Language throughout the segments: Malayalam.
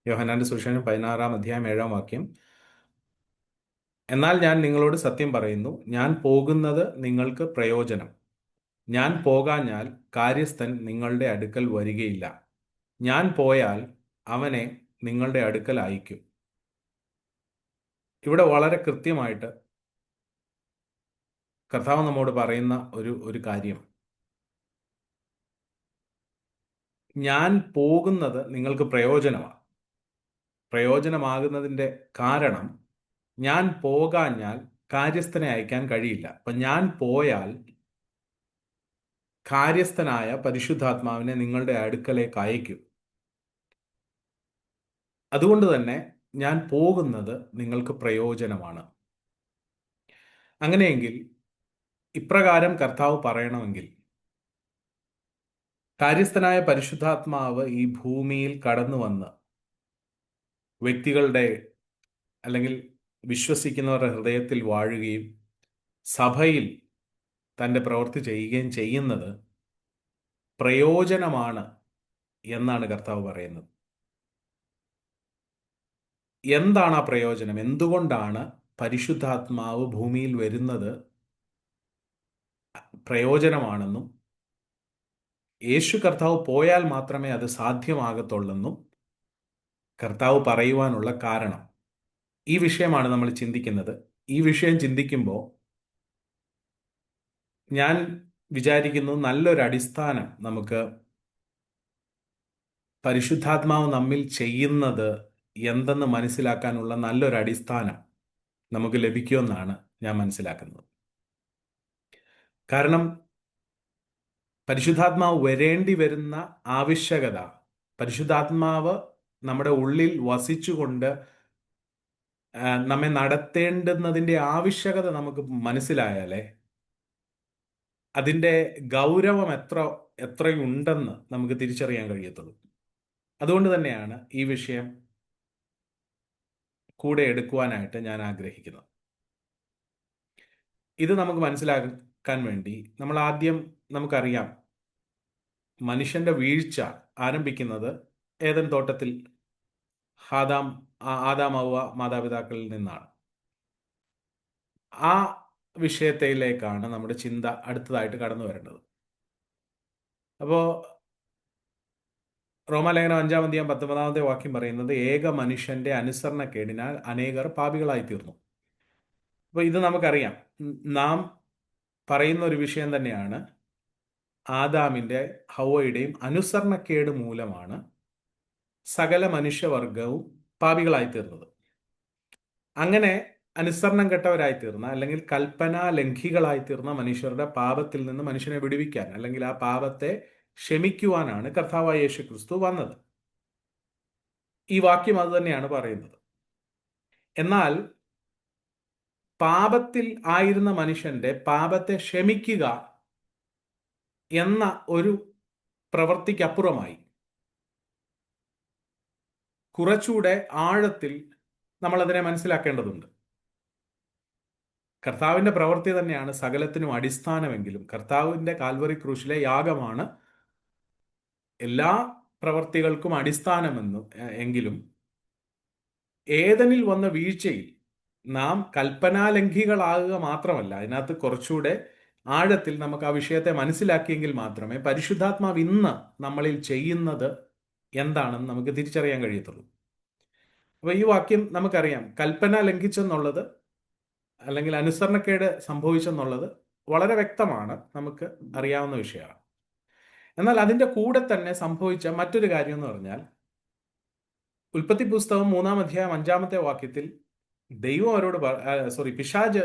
യോഹന്നാന്റെ സുവിശേഷം 16-ാം അധ്യായം 7-ാം വാക്യം. എന്നാൽ ഞാൻ നിങ്ങളോട് സത്യം പറയുന്നു, ഞാൻ പോകുന്നത് നിങ്ങൾക്ക് പ്രയോജനം. ഞാൻ പോകാഞ്ഞാൽ കാര്യസ്ഥൻ നിങ്ങളുടെ അടുക്കൽ വരികയില്ല. ഞാൻ പോയാൽ അവനെ നിങ്ങളുടെ അടുക്കൽ അയക്കും. ഇവിടെ വളരെ കൃത്യമായിട്ട് കർത്താവ് നമ്മോട് പറയുന്ന ഒരു കാര്യം, ഞാൻ പോകുന്നത് നിങ്ങൾക്ക് പ്രയോജനമാകുന്നതിൻ്റെ കാരണം, ഞാൻ പോകാഞ്ഞാൽ കാര്യസ്ഥനെ അയക്കാൻ കഴിയില്ല. അപ്പം ഞാൻ പോയാൽ കാര്യസ്ഥനായ പരിശുദ്ധാത്മാവിനെ നിങ്ങളുടെ അടുക്കലേക്ക് അയക്കും. അതുകൊണ്ട് തന്നെ ഞാൻ പോകുന്നത് നിങ്ങൾക്ക് പ്രയോജനമാണ്. അങ്ങനെയെങ്കിൽ ഇപ്രകാരം കർത്താവ് പറയണമെങ്കിൽ, കാര്യസ്ഥനായ പരിശുദ്ധാത്മാവ് ഈ ഭൂമിയിൽ കടന്നു വന്ന് വ്യക്തികളുടെ അല്ലെങ്കിൽ വിശ്വസിക്കുന്നവരുടെ ഹൃദയത്തിൽ വാഴുകയും സഭയിൽ തൻ്റെ പ്രവൃത്തി ചെയ്യുകയും ചെയ്യുന്നത് പ്രയോജനമാണ് എന്നാണ് കർത്താവ് പറയുന്നത്. എന്താണ് ആ പ്രയോജനം? എന്തുകൊണ്ടാണ് പരിശുദ്ധാത്മാവ് ഭൂമിയിൽ വരുന്നത് പ്രയോജനമാണെന്നും യേശു കർത്താവ് പോയാൽ മാത്രമേ അത് സാധ്യമാകത്തുള്ളെന്നും കർത്താവ് പറയുവാനുള്ള കാരണം, ഈ വിഷയമാണ് നമ്മൾ ചിന്തിക്കുന്നത്. ഈ വിഷയം ചിന്തിക്കുമ്പോൾ ഞാൻ വിചാരിക്കുന്നു, നല്ലൊരു അടിസ്ഥാനം നമുക്ക് പരിശുദ്ധാത്മാവ് നമ്മിൽ ചെയ്യുന്നത് എന്തെന്ന് മനസ്സിലാക്കാനുള്ള നല്ലൊരു അടിസ്ഥാനം നമുക്ക് ലഭിക്കുമെന്നാണ് ഞാൻ മനസ്സിലാക്കുന്നത്. കാരണം പരിശുദ്ധാത്മാവ് വരേണ്ടി വരുന്ന ആവശ്യകത, പരിശുദ്ധാത്മാവ് നമ്മുടെ ഉള്ളിൽ വസിച്ചുകൊണ്ട് നമ്മെ നടത്തേണ്ടുന്നതിൻ്റെ ആവശ്യകത നമുക്ക് മനസ്സിലായാലേ അതിൻ്റെ ഗൗരവം എത്രയുണ്ടെന്ന് നമുക്ക് തിരിച്ചറിയാൻ കഴിയത്തുള്ളൂ. അതുകൊണ്ട് തന്നെയാണ് ഈ വിഷയം കൂടെ എടുക്കുവാനായിട്ട് ഞാൻ ആഗ്രഹിക്കുന്നത്. ഇത് നമുക്ക് മനസ്സിലാക്കാൻ വേണ്ടി നമുക്കറിയാം, മനുഷ്യന്റെ വീഴ്ച ആരംഭിക്കുന്നത് ഏദൻ തോട്ടത്തിൽ ആദാം ഹവ്വ മാതാപിതാക്കളിൽ നിന്നാണ്. ആ വിഷയത്തിലേക്കാണ് നമ്മുടെ ചിന്ത അടുത്തതായിട്ട് കടന്നു വരേണ്ടത്. അപ്പോൾ റോമാലേഖനം 5-ാം അധ്യായം 19-ാമത്തെ വാക്യം പറയുന്നത്, ഏക മനുഷ്യന്റെ അനുസരണക്കേടിനാൽ അനേകർ പാപികളായി തീർന്നു. അപ്പോൾ ഇത് നമുക്കറിയാം, നാം പറയുന്ന ഒരു വിഷയം തന്നെയാണ്. ആദാമിൻ്റെ ഹവ്വയുടെയും അനുസരണക്കേട് മൂലമാണ് സകല മനുഷ്യവർഗവും പാപികളായി തീർന്നത്. അങ്ങനെ അനുസരണം കെട്ടവരായി തീർന്ന, അല്ലെങ്കിൽ കൽപ്പനാ ലംഘികളായി തീർന്ന മനുഷ്യരുടെ പാപത്തിൽ നിന്ന് മനുഷ്യനെ വിടുവിക്കാൻ, അല്ലെങ്കിൽ ആ പാപത്തെ ക്ഷമിക്കുവാനാണ് കർത്താവായ യേശു ക്രിസ്തു വന്നത്. ഈ വാക്യം അത് തന്നെയാണ് പറയുന്നത്. എന്നാൽ പാപത്തിൽ ആയിരുന്ന മനുഷ്യന്റെ പാപത്തെ ക്ഷമിക്കുക എന്ന ഒരു പ്രവൃത്തിക്കപ്പുറമായി കുറച്ചുകൂടെ ആഴത്തിൽ നമ്മൾ അതിനെ മനസ്സിലാക്കേണ്ടതുണ്ട്. കർത്താവിൻ്റെ പ്രവൃത്തി തന്നെയാണ് സകലത്തിനും അടിസ്ഥാനമെങ്കിലും, കർത്താവിൻ്റെ കാൽവറി ക്രൂശിലെ യാഗമാണ് എല്ലാ പ്രവൃത്തികൾക്കും എങ്കിലും ഏദനിൽ വന്ന വീഴ്ചയിൽ നാം കൽപ്പനാലംഘികളാകുക മാത്രമല്ല, അതിനകത്ത് കുറച്ചുകൂടെ ആഴത്തിൽ നമുക്ക് ആ വിഷയത്തെ മനസ്സിലാക്കിയെങ്കിൽ മാത്രമേ പരിശുദ്ധാത്മാവ് ഇന്ന് നമ്മളിൽ ചെയ്യുന്നത് എന്താണെന്ന് നമുക്ക് തിരിച്ചറിയാൻ കഴിയത്തുള്ളൂ. അപ്പോൾ ഈ വാക്യം നമുക്കറിയാം, കൽപ്പന ലംഘിച്ചെന്നുള്ളത് അല്ലെങ്കിൽ അനുസരണക്കേട് സംഭവിച്ചെന്നുള്ളത് വളരെ വ്യക്തമാണ്, നമുക്ക് അറിയാവുന്ന വിഷയമാണ്. എന്നാൽ അതിൻ്റെ കൂടെ തന്നെ സംഭവിച്ച മറ്റൊരു കാര്യം എന്ന് പറഞ്ഞാൽ, ഉൽപ്പത്തി പുസ്തകം 3-ാം അധ്യായം 5-ാമത്തെ വാക്യത്തിൽ ദൈവം അവരോട് പിശാച്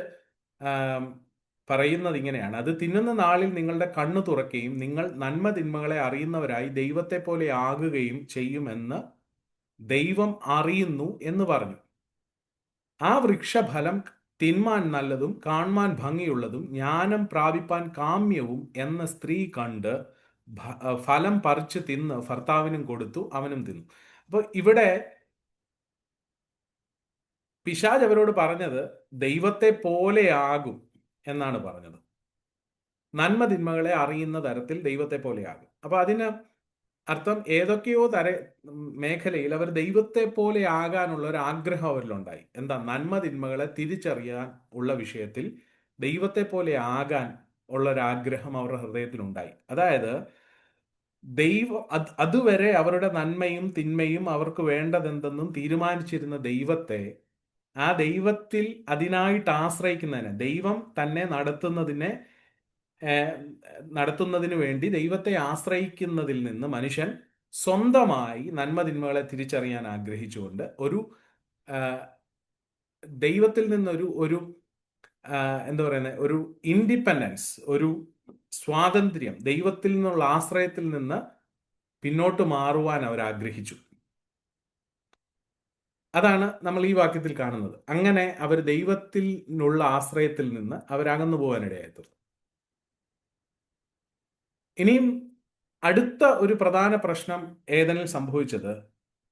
പറയുന്നത് ഇങ്ങനെയാണ്, അത് തിന്നുന്ന നാളിൽ നിങ്ങളുടെ കണ്ണ് തുറക്കുകയും നിങ്ങൾ നന്മ തിന്മകളെ അറിയുന്നവരായി ദൈവത്തെ പോലെ ആകുകയും ചെയ്യുമെന്ന് ദൈവം അറിയുന്നു എന്ന് പറഞ്ഞു. ആ വൃക്ഷഫലം തിന്മാൻ നല്ലതും കാണുവാൻ ഭംഗിയുള്ളതും ജ്ഞാനം പ്രാപിപ്പാൻ കാമ്യവും എന്ന സ്ത്രീ കണ്ട് ഫലം പറിച്ച് തിന്ന് ഭർത്താവിനും കൊടുത്തു, അവനും തിന്നു. അപ്പോൾ ഇവിടെ പിശാച് അവരോട് പറഞ്ഞത് ദൈവത്തെ പോലെയാകും എന്നാണ് പറഞ്ഞത്. നന്മ തിന്മകളെ അറിയുന്ന തരത്തിൽ ദൈവത്തെ പോലെയാകും. അപ്പോൾ അതിന് അർത്ഥം ഏതൊക്കെയോ മേഖലയിൽ അവർ ദൈവത്തെ പോലെ ആകാനുള്ള ഒരു ആഗ്രഹം അവരിലുണ്ടായി. എന്താ? നന്മ തിന്മകളെ തിരിച്ചറിയാൻ ഉള്ള വിഷയത്തിൽ ദൈവത്തെ പോലെ ആകാൻ ഉള്ള ഒരു ആഗ്രഹം അവരുടെ ഹൃദയത്തിലുണ്ടായി. അതായത് അതുവരെ അവരുടെ നന്മയും തിന്മയും അവർക്ക് വേണ്ടതെന്തെന്നും തീരുമാനിച്ചിരുന്ന ദൈവത്തെ, ആ ദൈവത്തിൽ അതിനായിട്ട് ആശ്രയിക്കുന്നതിന്, ദൈവം തന്നെ നടത്തുന്നതിന് വേണ്ടി ദൈവത്തെ ആശ്രയിക്കുന്നതിൽ നിന്ന് മനുഷ്യൻ സ്വന്തമായി നന്മ തിന്മകളെ തിരിച്ചറിയാൻ ആഗ്രഹിച്ചുകൊണ്ട് ഒരു ആ, ദൈവത്തിൽ നിന്നൊരു ഒരു എന്താ പറയുന്നത്, ഒരു ഇൻഡിപെൻഡൻസ്, ഒരു സ്വാതന്ത്ര്യം, ദൈവത്തിൽ നിന്നുള്ള ആശ്രയത്തിൽ നിന്ന് പിന്നോട്ട് മാറുവാൻ അവർ ആഗ്രഹിച്ചു. അതാണ് നമ്മൾ ഈ വാക്യത്തിൽ കാണുന്നത്. അങ്ങനെ അവർ ദൈവത്തിൽ നിന്നുള്ള ആശ്രയത്തിൽ നിന്ന് അവരകന്നു പോകാനിടയായി. ഇനിയും അടുത്ത ഒരു പ്രധാന പ്രശ്നം ഏദനിൽ സംഭവിച്ചത്,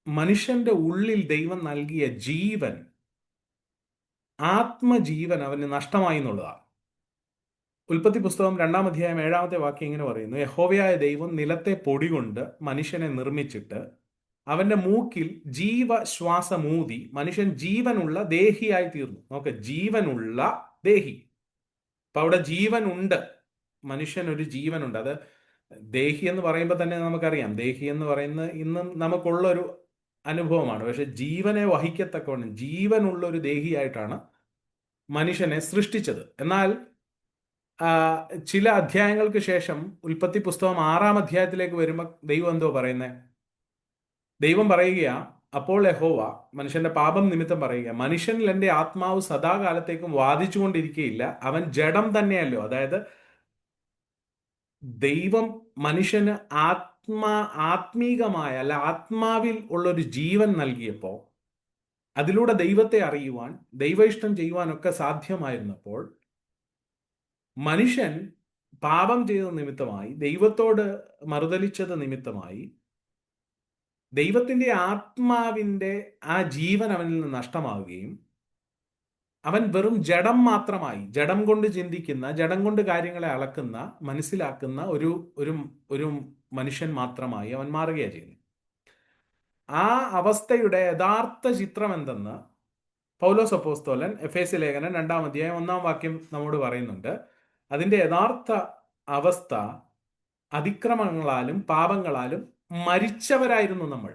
മനുഷ്യന്റെ ഉള്ളിൽ ദൈവം നൽകിയ ജീവൻ, ആത്മജീവൻ അവന് നഷ്ടമായി എന്നുള്ളതാണ്. ഉൽപ്പത്തി പുസ്തകം 2-ാം അധ്യായം 7-ാമത്തെ വാക്യം ഇങ്ങനെ പറയുന്നു: യഹോവയായ ദൈവം നിലത്തെ പൊടി കൊണ്ട് മനുഷ്യനെ നിർമ്മിച്ചിട്ട് അവന്റെ മൂക്കിൽ ജീവശ്വാസമൂതി മനുഷ്യൻ ജീവനുള്ള ദേഹിയായി തീർന്നു. നോക്ക്, ജീവനുള്ള ദേഹി. അപ്പൊ അവിടെ ജീവൻ ഉണ്ട്, മനുഷ്യൻ ഒരു ജീവനുണ്ട്. അത് ദേഹി എന്ന് പറയുമ്പോൾ തന്നെ നമുക്കറിയാം, ദേഹി എന്ന് പറയുന്നത് ഇന്നും നമുക്കുള്ളൊരു അനുഭവമാണ്. പക്ഷെ ജീവനെ വഹിക്കത്തക്കവണ്ണം ജീവനുള്ള ഒരു ദേഹിയായിട്ടാണ് മനുഷ്യനെ സൃഷ്ടിച്ചത്. എന്നാൽ ചില അധ്യായങ്ങൾക്ക് ശേഷം ഉൽപ്പത്തി പുസ്തകം 6-ാം അധ്യായത്തിലേക്ക് വരുമ്പോൾ ദൈവം എന്തോ പറയുന്നത്? ദൈവം പറയുക, അപ്പോൾ യഹോവ മനുഷ്യന്റെ പാപം നിമിത്തം പറയുക, മനുഷ്യനിൽ എൻ്റെ ആത്മാവ് സദാകാലത്തേക്കും വാദിച്ചുകൊണ്ടിരിക്കുകയില്ല, അവൻ ജഡം തന്നെയല്ലോ. അതായത് ദൈവം മനുഷ്യന് ആത്മീകമായ അല്ല ആത്മാവിൽ ഉള്ളൊരു ജീവൻ നൽകിയപ്പോൾ, അതിലൂടെ ദൈവത്തെ അറിയുവാൻ, ദൈവ ഇഷ്ടം ചെയ്യുവാനൊക്കെ സാധ്യമായിരുന്നപ്പോൾ, മനുഷ്യൻ പാപം ചെയ്ത നിമിത്തമായി, ദൈവത്തോട് മറുതലിച്ചത് നിമിത്തമായി, ദൈവത്തിന്റെ ആത്മാവിന്റെ ആ ജീവൻ അവനിൽ നിന്ന് നഷ്ടമാവുകയും അവൻ വെറും ജഡം മാത്രമായി, ജഡം കൊണ്ട് ചിന്തിക്കുന്ന, ജഡം കൊണ്ട് കാര്യങ്ങളെ അളക്കുന്ന, മനസ്സിലാക്കുന്ന ഒരു ഒരു ഒരു മനുഷ്യൻ മാത്രമായി അവൻ മാറുകയാണ് ചെയ്യുന്നത്. ആ അവസ്ഥയുടെ യഥാർത്ഥ ചിത്രം എന്തെന്ന് പൗലോസ് അപ്പോസ്തലൻ എഫേസ്യ ലേഖനം 2-ാം അധ്യായം 1-ാം വാക്യം നമ്മോട് പറയുന്നുണ്ട്. അതിന്റെ യഥാർത്ഥ അവസ്ഥ, അതിക്രമങ്ങളാലും പാപങ്ങളാലും മരിച്ചവരായിരുന്നു നമ്മൾ.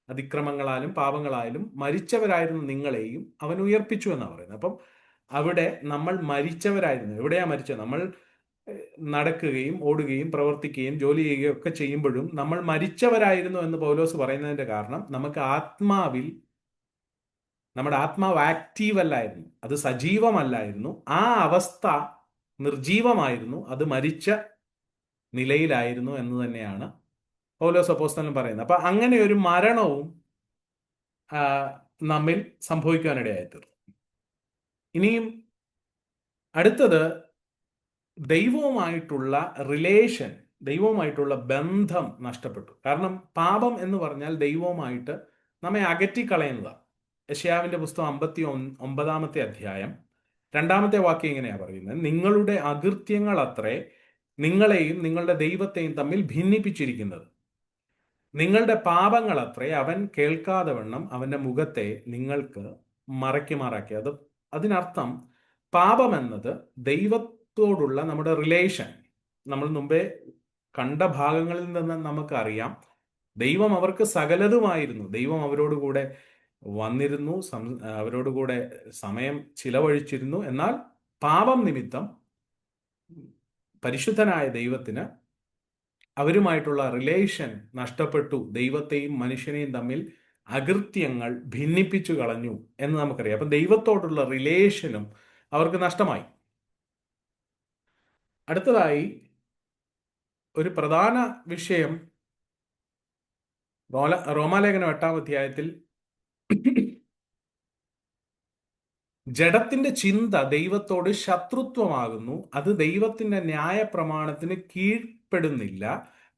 അതിക്രമങ്ങളാലും പാപങ്ങളാലും മരിച്ചവരായിരുന്നു നിങ്ങളെയും അവൻ ഉയർപ്പിച്ചു എന്നാണ് പറയുന്നത്. അപ്പം അവിടെ നമ്മൾ മരിച്ചവരായിരുന്നു. എവിടെയാ മരിച്ചത്? നമ്മൾ നടക്കുകയും ഓടുകയും പ്രവർത്തിക്കുകയും ജോലി ചെയ്യുകയും ഒക്കെ ചെയ്യുമ്പോഴും നമ്മൾ മരിച്ചവരായിരുന്നു എന്ന് പൗലോസ് പറയുന്നതിന്റെ കാരണം, നമുക്ക് ആത്മാവിൽ, നമ്മുടെ ആത്മാവ് ആക്റ്റീവ് അല്ലായിരുന്നു, അത് സജീവമല്ലായിരുന്നു. ആ അവസ്ഥ നിർജീവമായിരുന്നു, അത് മരിച്ച നിലയിലായിരുന്നു എന്ന് തന്നെയാണ് പൗലോസ് അപ്പോസ്തലൻ പറയുന്നത്. അപ്പൊ അങ്ങനെ ഒരു മരണവും നമ്മിൽ സംഭവിക്കാനിടയായിത്തീർന്നു. ഇനിയും അടുത്തത്, ദൈവവുമായിട്ടുള്ള റിലേഷൻ, ദൈവവുമായിട്ടുള്ള ബന്ധം നഷ്ടപ്പെട്ടു. കാരണം പാപം എന്ന് പറഞ്ഞാൽ ദൈവവുമായിട്ട് നമ്മെ അകറ്റിക്കളയുന്നതാണ്. യെശയ്യാവിന്റെ പുസ്തകം 59-ാമത്തെ അധ്യായം 2-ാമത്തെ വാക്യം ഇങ്ങനെയാ പറയുന്നത്: നിങ്ങളുടെ അകൃത്യങ്ങൾ അത്രേ നിങ്ങളെയും നിങ്ങളുടെ ദൈവത്തെയും തമ്മിൽ ഭിന്നിപ്പിച്ചിരിക്കുന്നത്. നിങ്ങളുടെ പാപങ്ങൾ അത്രേ അവൻ കേൾക്കാതെ വണ്ണം അവന്റെ മുഖത്തെ നിങ്ങൾക്ക് മറയ്ക്കുമാറാക്കി. അതിനർത്ഥം പാപം എന്നത് ദൈവത്തോടുള്ള നമ്മുടെ റിലേഷൻ. നമ്മൾ മുമ്പേ കണ്ട ഭാഗങ്ങളിൽ നിന്ന് നമുക്കറിയാം, ദൈവം അവർക്ക് സകലതുമായിരുന്നു. ദൈവം അവരോടുകൂടെ വന്നിരുന്നു, അവരോടുകൂടെ സമയം ചിലവഴിച്ചിരുന്നു. എന്നാൽ പാപം നിമിത്തം പരിശുദ്ധനായ ദൈവത്തിന് അവരുമായിട്ടുള്ള റിലേഷൻ നഷ്ടപ്പെട്ടു. ദൈവത്തെയും മനുഷ്യനെയും തമ്മിൽ അകൃത്യങ്ങൾ ഭിന്നിപ്പിച്ചു കളഞ്ഞു എന്ന് നമുക്കറിയാം. അപ്പം ദൈവത്തോടുള്ള റിലേഷനും അവർക്ക് നഷ്ടമായി. അടുത്തതായി ഒരു പ്രധാന വിഷയം, റോമാലേഖനം 8-ാം അധ്യായത്തിൽ ജഡത്തിന്റെ ചിന്ത ദൈവത്തോട് ശത്രുത്വമാകുന്നു, അത് ദൈവത്തിന്റെ ന്യായപ്രമാണത്തിന്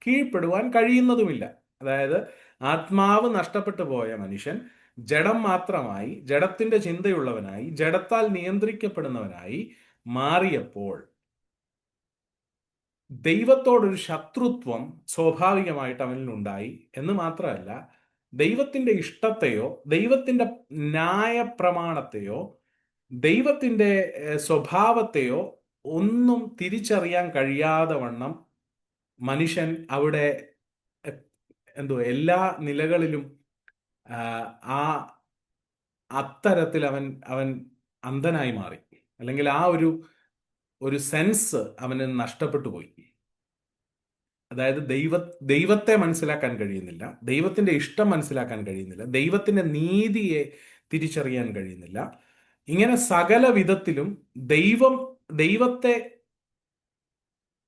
കീഴ്പ്പെടുവാൻ കഴിയുന്നതുമില്ല. അതായത് ആത്മാവ് നഷ്ടപ്പെട്ടു പോയ മനുഷ്യൻ ജഡം മാത്രമായി, ജഡത്തിന്റെ ചിന്തയുള്ളവനായി, ജഡത്താൽ നിയന്ത്രിക്കപ്പെടുന്നവനായി മാറിയപ്പോൾ ദൈവത്തോടൊരു ശത്രുത്വം സ്വാഭാവികമായിട്ട് അവനിലുണ്ടായി എന്ന് മാത്രമല്ല, ദൈവത്തിന്റെ ഇഷ്ടത്തെയോ ദൈവത്തിന്റെ ന്യായപ്രമാണത്തെയോ ദൈവത്തിന്റെ സ്വഭാവത്തെയോ ഒന്നും തിരിച്ചറിയാൻ കഴിയാതെ വണ്ണം മനുഷ്യൻ അവിടെ എ- എല്ലാ നിലകളിലും ആ ആ അത്തരത്തിൽ അവൻ അവൻ അന്ധനായി മാറി. അല്ലെങ്കിൽ ആ ഒരു ഒരു സെൻസ് അവന് നഷ്ടപ്പെട്ടു പോയി. അതായത് ദൈവത്തെ മനസ്സിലാക്കാൻ കഴിയുന്നില്ല, ദൈവത്തിന്റെ ഇഷ്ടം മനസ്സിലാക്കാൻ കഴിയുന്നില്ല, ദൈവത്തിന്റെ നീതിയെ തിരിച്ചറിയാൻ കഴിയുന്നില്ല. ഇങ്ങനെ സകല വിധത്തിലും ദൈവത്തെ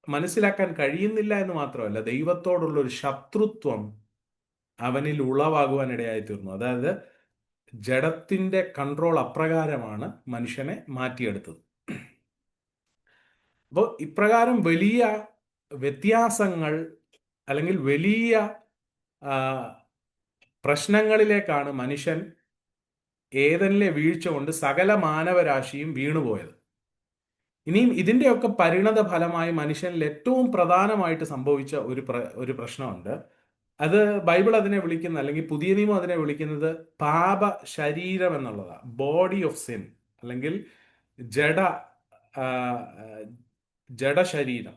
മനസ്സിലാക്കാൻ കഴിയുന്നില്ല എന്ന് മാത്രമല്ല, ദൈവത്തോടുള്ള ഒരു ശത്രുത്വം അവനിൽ ഉളവാകുവാൻ ഇടയായി തീർന്നു. അതായത് ജഡത്തിന്റെ കൺട്രോൾ അപ്രകാരമാണ് മനുഷ്യനെ മാറ്റിയെടുത്തത്. അപ്പോൾ ഇപ്രകാരം വലിയ വ്യത്യാസങ്ങൾ അല്ലെങ്കിൽ വലിയ ആ, പ്രശ്നങ്ങളിലേക്കാണ് മനുഷ്യൻ ഏദനിലെ വീഴ്ച കൊണ്ട് സകല മാനവരാശിയും വീണുപോയത്. ഇനിയും ഇതിന്റെയൊക്കെ പരിണത ഫലമായി മനുഷ്യനിൽ ഏറ്റവും പ്രധാനമായിട്ട് സംഭവിച്ച ഒരു പ്രശ്നമുണ്ട്. അത് ബൈബിൾ അതിനെ വിളിക്കുന്ന, അല്ലെങ്കിൽ പുതിയ നിയമം അതിനെ വിളിക്കുന്നത് പാപ ശരീരം എന്നുള്ളതാണ്. ബോഡി ഓഫ് സിൻ, അല്ലെങ്കിൽ ജഡ ആ, ജഡശരീരം.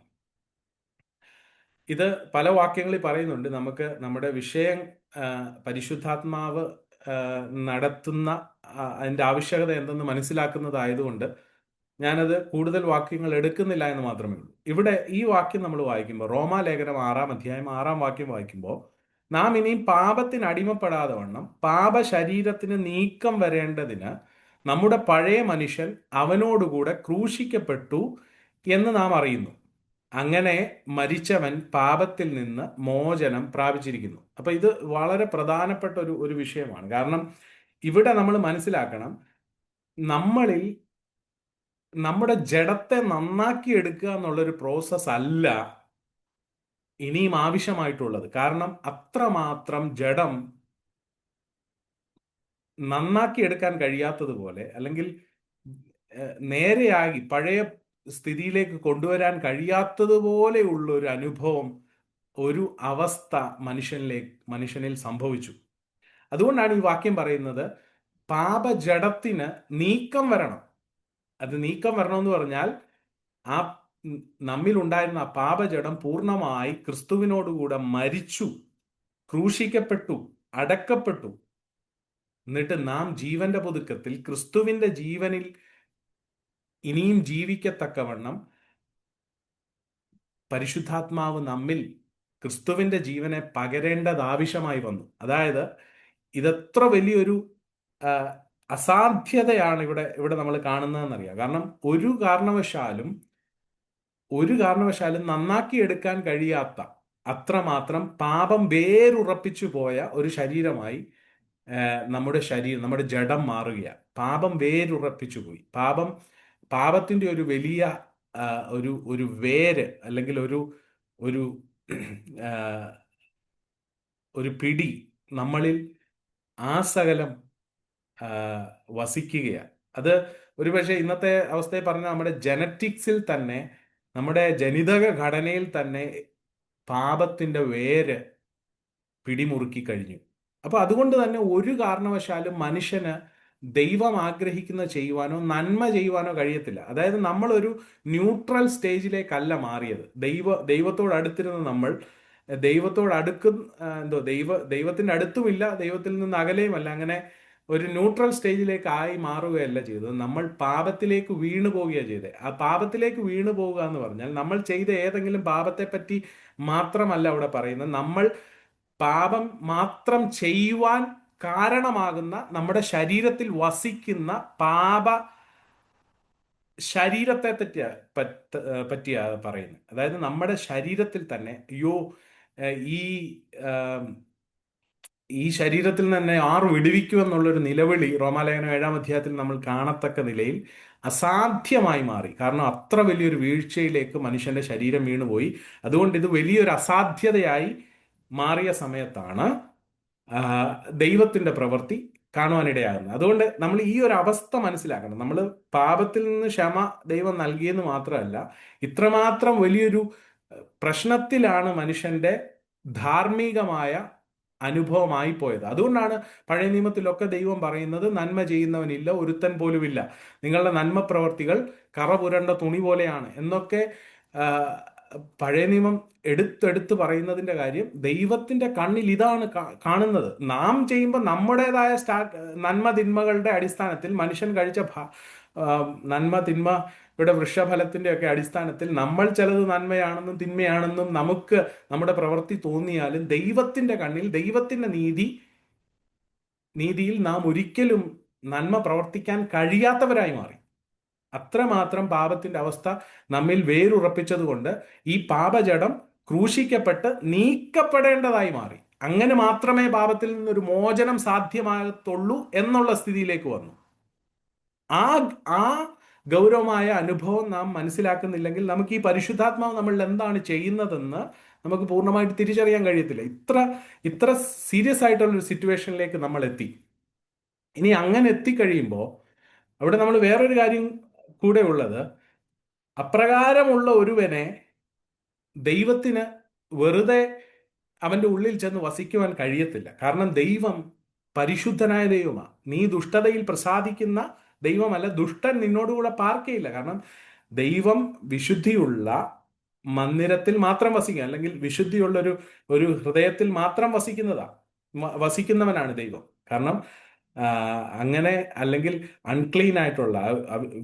ഇത് പല വാക്യങ്ങളിൽ പറയുന്നുണ്ട്. നമുക്ക് നമ്മുടെ വിഷയം ആ, പരിശുദ്ധാത്മാവ് ആ, നടത്തുന്ന അതിന്റെ ആവശ്യകത എന്തെന്ന് മനസ്സിലാക്കുന്നതായതുകൊണ്ട് ഞാനത് കൂടുതൽ വാക്യങ്ങൾ എടുക്കുന്നില്ല എന്ന് മാത്രമേ ഉള്ളൂ. ഇവിടെ ഈ വാക്യം നമ്മൾ വായിക്കുമ്പോൾ, റോമാലേഖനം 6-ാം അധ്യായം 6-ാം വാക്യം വായിക്കുമ്പോൾ, നാം ഇനിയും പാപത്തിന് അടിമപ്പെടാതെ വണ്ണം പാപ ശരീരത്തിന് നീക്കം വരേണ്ടതിന് നമ്മുടെ പഴയ മനുഷ്യൻ അവനോടുകൂടെ ക്രൂശിക്കപ്പെട്ടു എന്ന് നാം അറിയുന്നു. അങ്ങനെ മരിച്ചവൻ പാപത്തിൽ നിന്ന് മോചനം പ്രാപിച്ചിരിക്കുന്നു. അപ്പൊ ഇത് വളരെ പ്രധാനപ്പെട്ട ഒരു വിഷയമാണ്. കാരണം ഇവിടെ നമ്മൾ മനസ്സിലാക്കണം, നമ്മളിൽ നമ്മുടെ ജഡത്തെ നന്നാക്കി എടുക്കുക എന്നുള്ളൊരു പ്രോസസ് അല്ല ഇനിയും ആവശ്യമായിട്ടുള്ളത്. കാരണം അത്രമാത്രം ജഡം നന്നാക്കി എടുക്കാൻ കഴിയാത്തതുപോലെ, അല്ലെങ്കിൽ നേരെയായി പഴയ സ്ഥിതിയിലേക്ക് കൊണ്ടുവരാൻ കഴിയാത്തതുപോലെയുള്ള ഒരു അനുഭവം, ഒരു അവസ്ഥ മനുഷ്യനിൽ സംഭവിച്ചു. അതുകൊണ്ടാണ് ഈ വാക്യം പറയുന്നത് പാപജഡത്തിന് നീക്കം വരണം. അത് നീക്കം വരണമെന്ന് പറഞ്ഞാൽ ആ നമ്മിൽ ഉണ്ടായിരുന്ന ആ പാപജഡം പൂർണ്ണമായി ക്രിസ്തുവിനോടുകൂടെ മരിച്ചു, ക്രൂശിക്കപ്പെട്ടു, അടക്കപ്പെട്ടു. എന്നിട്ട് നാം ജീവന്റെ പുതുക്കത്തിൽ ക്രിസ്തുവിന്റെ ജീവനിൽ ഇനിയും ജീവിക്കത്തക്കവണ്ണം പരിശുദ്ധാത്മാവ് നമ്മിൽ ക്രിസ്തുവിന്റെ ജീവനെ പകരേണ്ടത് ആവശ്യമായി വന്നു. അതായത് ഇതെത്ര വലിയൊരു അസാധ്യതയാണ് ഇവിടെ നമ്മൾ കാണുന്നതെന്നറിയാം. കാരണം ഒരു കാരണവശാലും നന്നാക്കി എടുക്കാൻ കഴിയാത്ത അത്രമാത്രം പാപം വേരുറപ്പിച്ചു പോയ ഒരു ശരീരമായി നമ്മുടെ ജഡം മാറുകയാണ്. പാപം വേരുറപ്പിച്ചു പോയി. പാപത്തിന്റെ ഒരു വലിയ ഒരു വേര്, അല്ലെങ്കിൽ ഒരു ആ, ഒരു പിടി നമ്മളിൽ ആസകലം വസിക്കുകയാണ്. അത് ഒരുപക്ഷെ ഇന്നത്തെ അവസ്ഥയെ പറഞ്ഞാൽ നമ്മുടെ ജനറ്റിക്സിൽ തന്നെ, നമ്മുടെ ജനിതക ഘടനയിൽ തന്നെ പാപത്തിന്റെ വേര് പിടിമുറുക്കി കഴിഞ്ഞു. അപ്പൊ അതുകൊണ്ട് തന്നെ ഒരു കാരണവശാലും മനുഷ്യന് ദൈവം ആഗ്രഹിക്കുന്ന ചെയ്യുവാനോ നന്മ ചെയ്യുവാനോ കഴിയത്തില്ല. അതായത് നമ്മൾ ഒരു ന്യൂട്രൽ സ്റ്റേജിലേക്കല്ല മാറിയത്. ദൈവത്തോട് അടുത്തിരുന്ന നമ്മൾ ദൈവത്തോട് ദൈവത്തിന്റെ അടുത്തുമില്ല, ദൈവത്തിൽ നിന്ന് അകലെയുമല്ല. അങ്ങനെ ഒരു ന്യൂട്രൽ സ്റ്റേജിലേക്ക് ആയി മാറുകയല്ല ചെയ്തത്. നമ്മൾ പാപത്തിലേക്ക് വീണു പോവുകയാണ് ചെയ്തത്. ആ പാപത്തിലേക്ക് വീണു പോവുക എന്ന് പറഞ്ഞാൽ നമ്മൾ ചെയ്ത ഏതെങ്കിലും പാപത്തെ പറ്റി മാത്രമല്ല അവിടെ പറയുന്നത്. നമ്മൾ പാപം മാത്രം ചെയ്യുവാൻ കാരണമാകുന്ന നമ്മുടെ ശരീരത്തിൽ വസിക്കുന്ന പാപ ശരീരത്തെ പറ്റിയാ പറയുന്നത്. അതായത് നമ്മുടെ ശരീരത്തിൽ തന്നെ ഈ ഈ ശരീരത്തിൽ തന്നെ ആറ് വിടുവിക്കുമെന്നുള്ളൊരു നിലവിളി റോമാലേഖനം 7-ാം അധ്യായത്തിൽ നമ്മൾ കാണത്തക്ക നിലയിൽ അസാധ്യമായി മാറി. കാരണം അത്ര വലിയൊരു വീഴ്ചയിലേക്ക് മനുഷ്യന്റെ ശരീരം വീണുപോയി. അതുകൊണ്ട് ഇത് വലിയൊരു അസാധ്യതയായി മാറിയ സമയത്താണ് ദൈവത്തിന്റെ പ്രവൃത്തി കാണുവാനിടയാകുന്നത്. അതുകൊണ്ട് നമ്മൾ ഈ ഒരു അവസ്ഥ മനസ്സിലാക്കണം. നമ്മൾ പാപത്തിൽ നിന്ന് ക്ഷമ ദൈവം നൽകിയെന്ന് മാത്രമല്ല, ഇത്രമാത്രം വലിയൊരു പ്രശ്നത്തിലാണ് മനുഷ്യന്റെ ധാർമ്മികമായ അനുഭവമായി പോയത്. അതുകൊണ്ടാണ് പഴയ നിയമത്തിലൊക്കെ ദൈവം പറയുന്നത്, നന്മ ചെയ്യുന്നവനില്ല, ഒരുത്തൻ പോലുമില്ല, നിങ്ങളുടെ നന്മ പ്രവർത്തികൾ കറ പുരണ്ട തുണി പോലെയാണ് എന്നൊക്കെ. ആ, പഴയ നിയമം എടുത്തെടുത്ത് പറയുന്നതിന്റെ കാര്യം, ദൈവത്തിന്റെ കണ്ണിൽ ഇതാണ് കാണുന്നത്. നാം ചെയ്യുമ്പോൾ നമ്മുടേതായ നന്മ തിന്മകളുടെ അടിസ്ഥാനത്തിൽ, മനുഷ്യൻ കഴിച്ച നന്മ തിന്മയുടെ വൃക്ഷഫലത്തിന്റെ ഒക്കെ അടിസ്ഥാനത്തിൽ നമ്മൾ ചിലത് നന്മയാണെന്നും തിന്മയാണെന്നും നമുക്ക് നമ്മുടെ പ്രവൃത്തി തോന്നിയാലും, ദൈവത്തിന്റെ കണ്ണിൽ, ദൈവത്തിന്റെ നീതിയിൽ നാം ഒരിക്കലും നന്മ പ്രവർത്തിക്കാൻ കഴിയാത്തവരായി മാറി. അത്രമാത്രം പാപത്തിന്റെ അവസ്ഥ നമ്മിൽ വേരുറപ്പിച്ചതുകൊണ്ട് ഈ പാപജടം ക്രൂശിക്കപ്പെട്ട് നീക്കപ്പെടേണ്ടതായി മാറി. അങ്ങനെ മാത്രമേ പാപത്തിൽ നിന്നൊരു മോചനം സാധ്യമാകത്തുള്ളൂ എന്നുള്ള സ്ഥിതിയിലേക്ക് വന്നു. ആ ആ ഗൗരവമായ അനുഭവം നാം മനസ്സിലാക്കുന്നില്ലെങ്കിൽ നമുക്ക് ഈ പരിശുദ്ധാത്മാവ് നമ്മളിൽ എന്താണ് ചെയ്യുന്നതെന്ന് നമുക്ക് പൂർണ്ണമായിട്ട് തിരിച്ചറിയാൻ കഴിയത്തില്ല. ഇത്ര സീരിയസ് ആയിട്ടുള്ളൊരു സിറ്റുവേഷനിലേക്ക് നമ്മൾ എത്തി. ഇനി അങ്ങനെ എത്തിക്കഴിയുമ്പോൾ അവിടെ നമ്മൾ വേറൊരു കാര്യം കൂടെ ഉള്ളത്, അപ്രകാരമുള്ള ഒരുവനെ ദൈവത്തിന് വെറുതെ അവന്റെ ഉള്ളിൽ ചെന്ന് വസിക്കുവാൻ കഴിയത്തില്ല. കാരണം ദൈവം പരിശുദ്ധനായ ദൈവമാണ്. നീ ദുഷ്ടതയിൽ പ്രസാദിക്കുന്ന ദൈവമല്ല. ദുഷ്ടൻ നിന്നോടുകൂടെ പാർക്കയില്ല. കാരണം ദൈവം വിശുദ്ധിയുള്ള മന്ദിരത്തിൽ മാത്രം വസിക്കുക, അല്ലെങ്കിൽ വിശുദ്ധിയുള്ള ഒരു ഹൃദയത്തിൽ മാത്രം വസിക്കുന്നവനാണ് ദൈവം. കാരണം അങ്ങനെ, അല്ലെങ്കിൽ അൺക്ലീൻ ആയിട്ടുള്ള,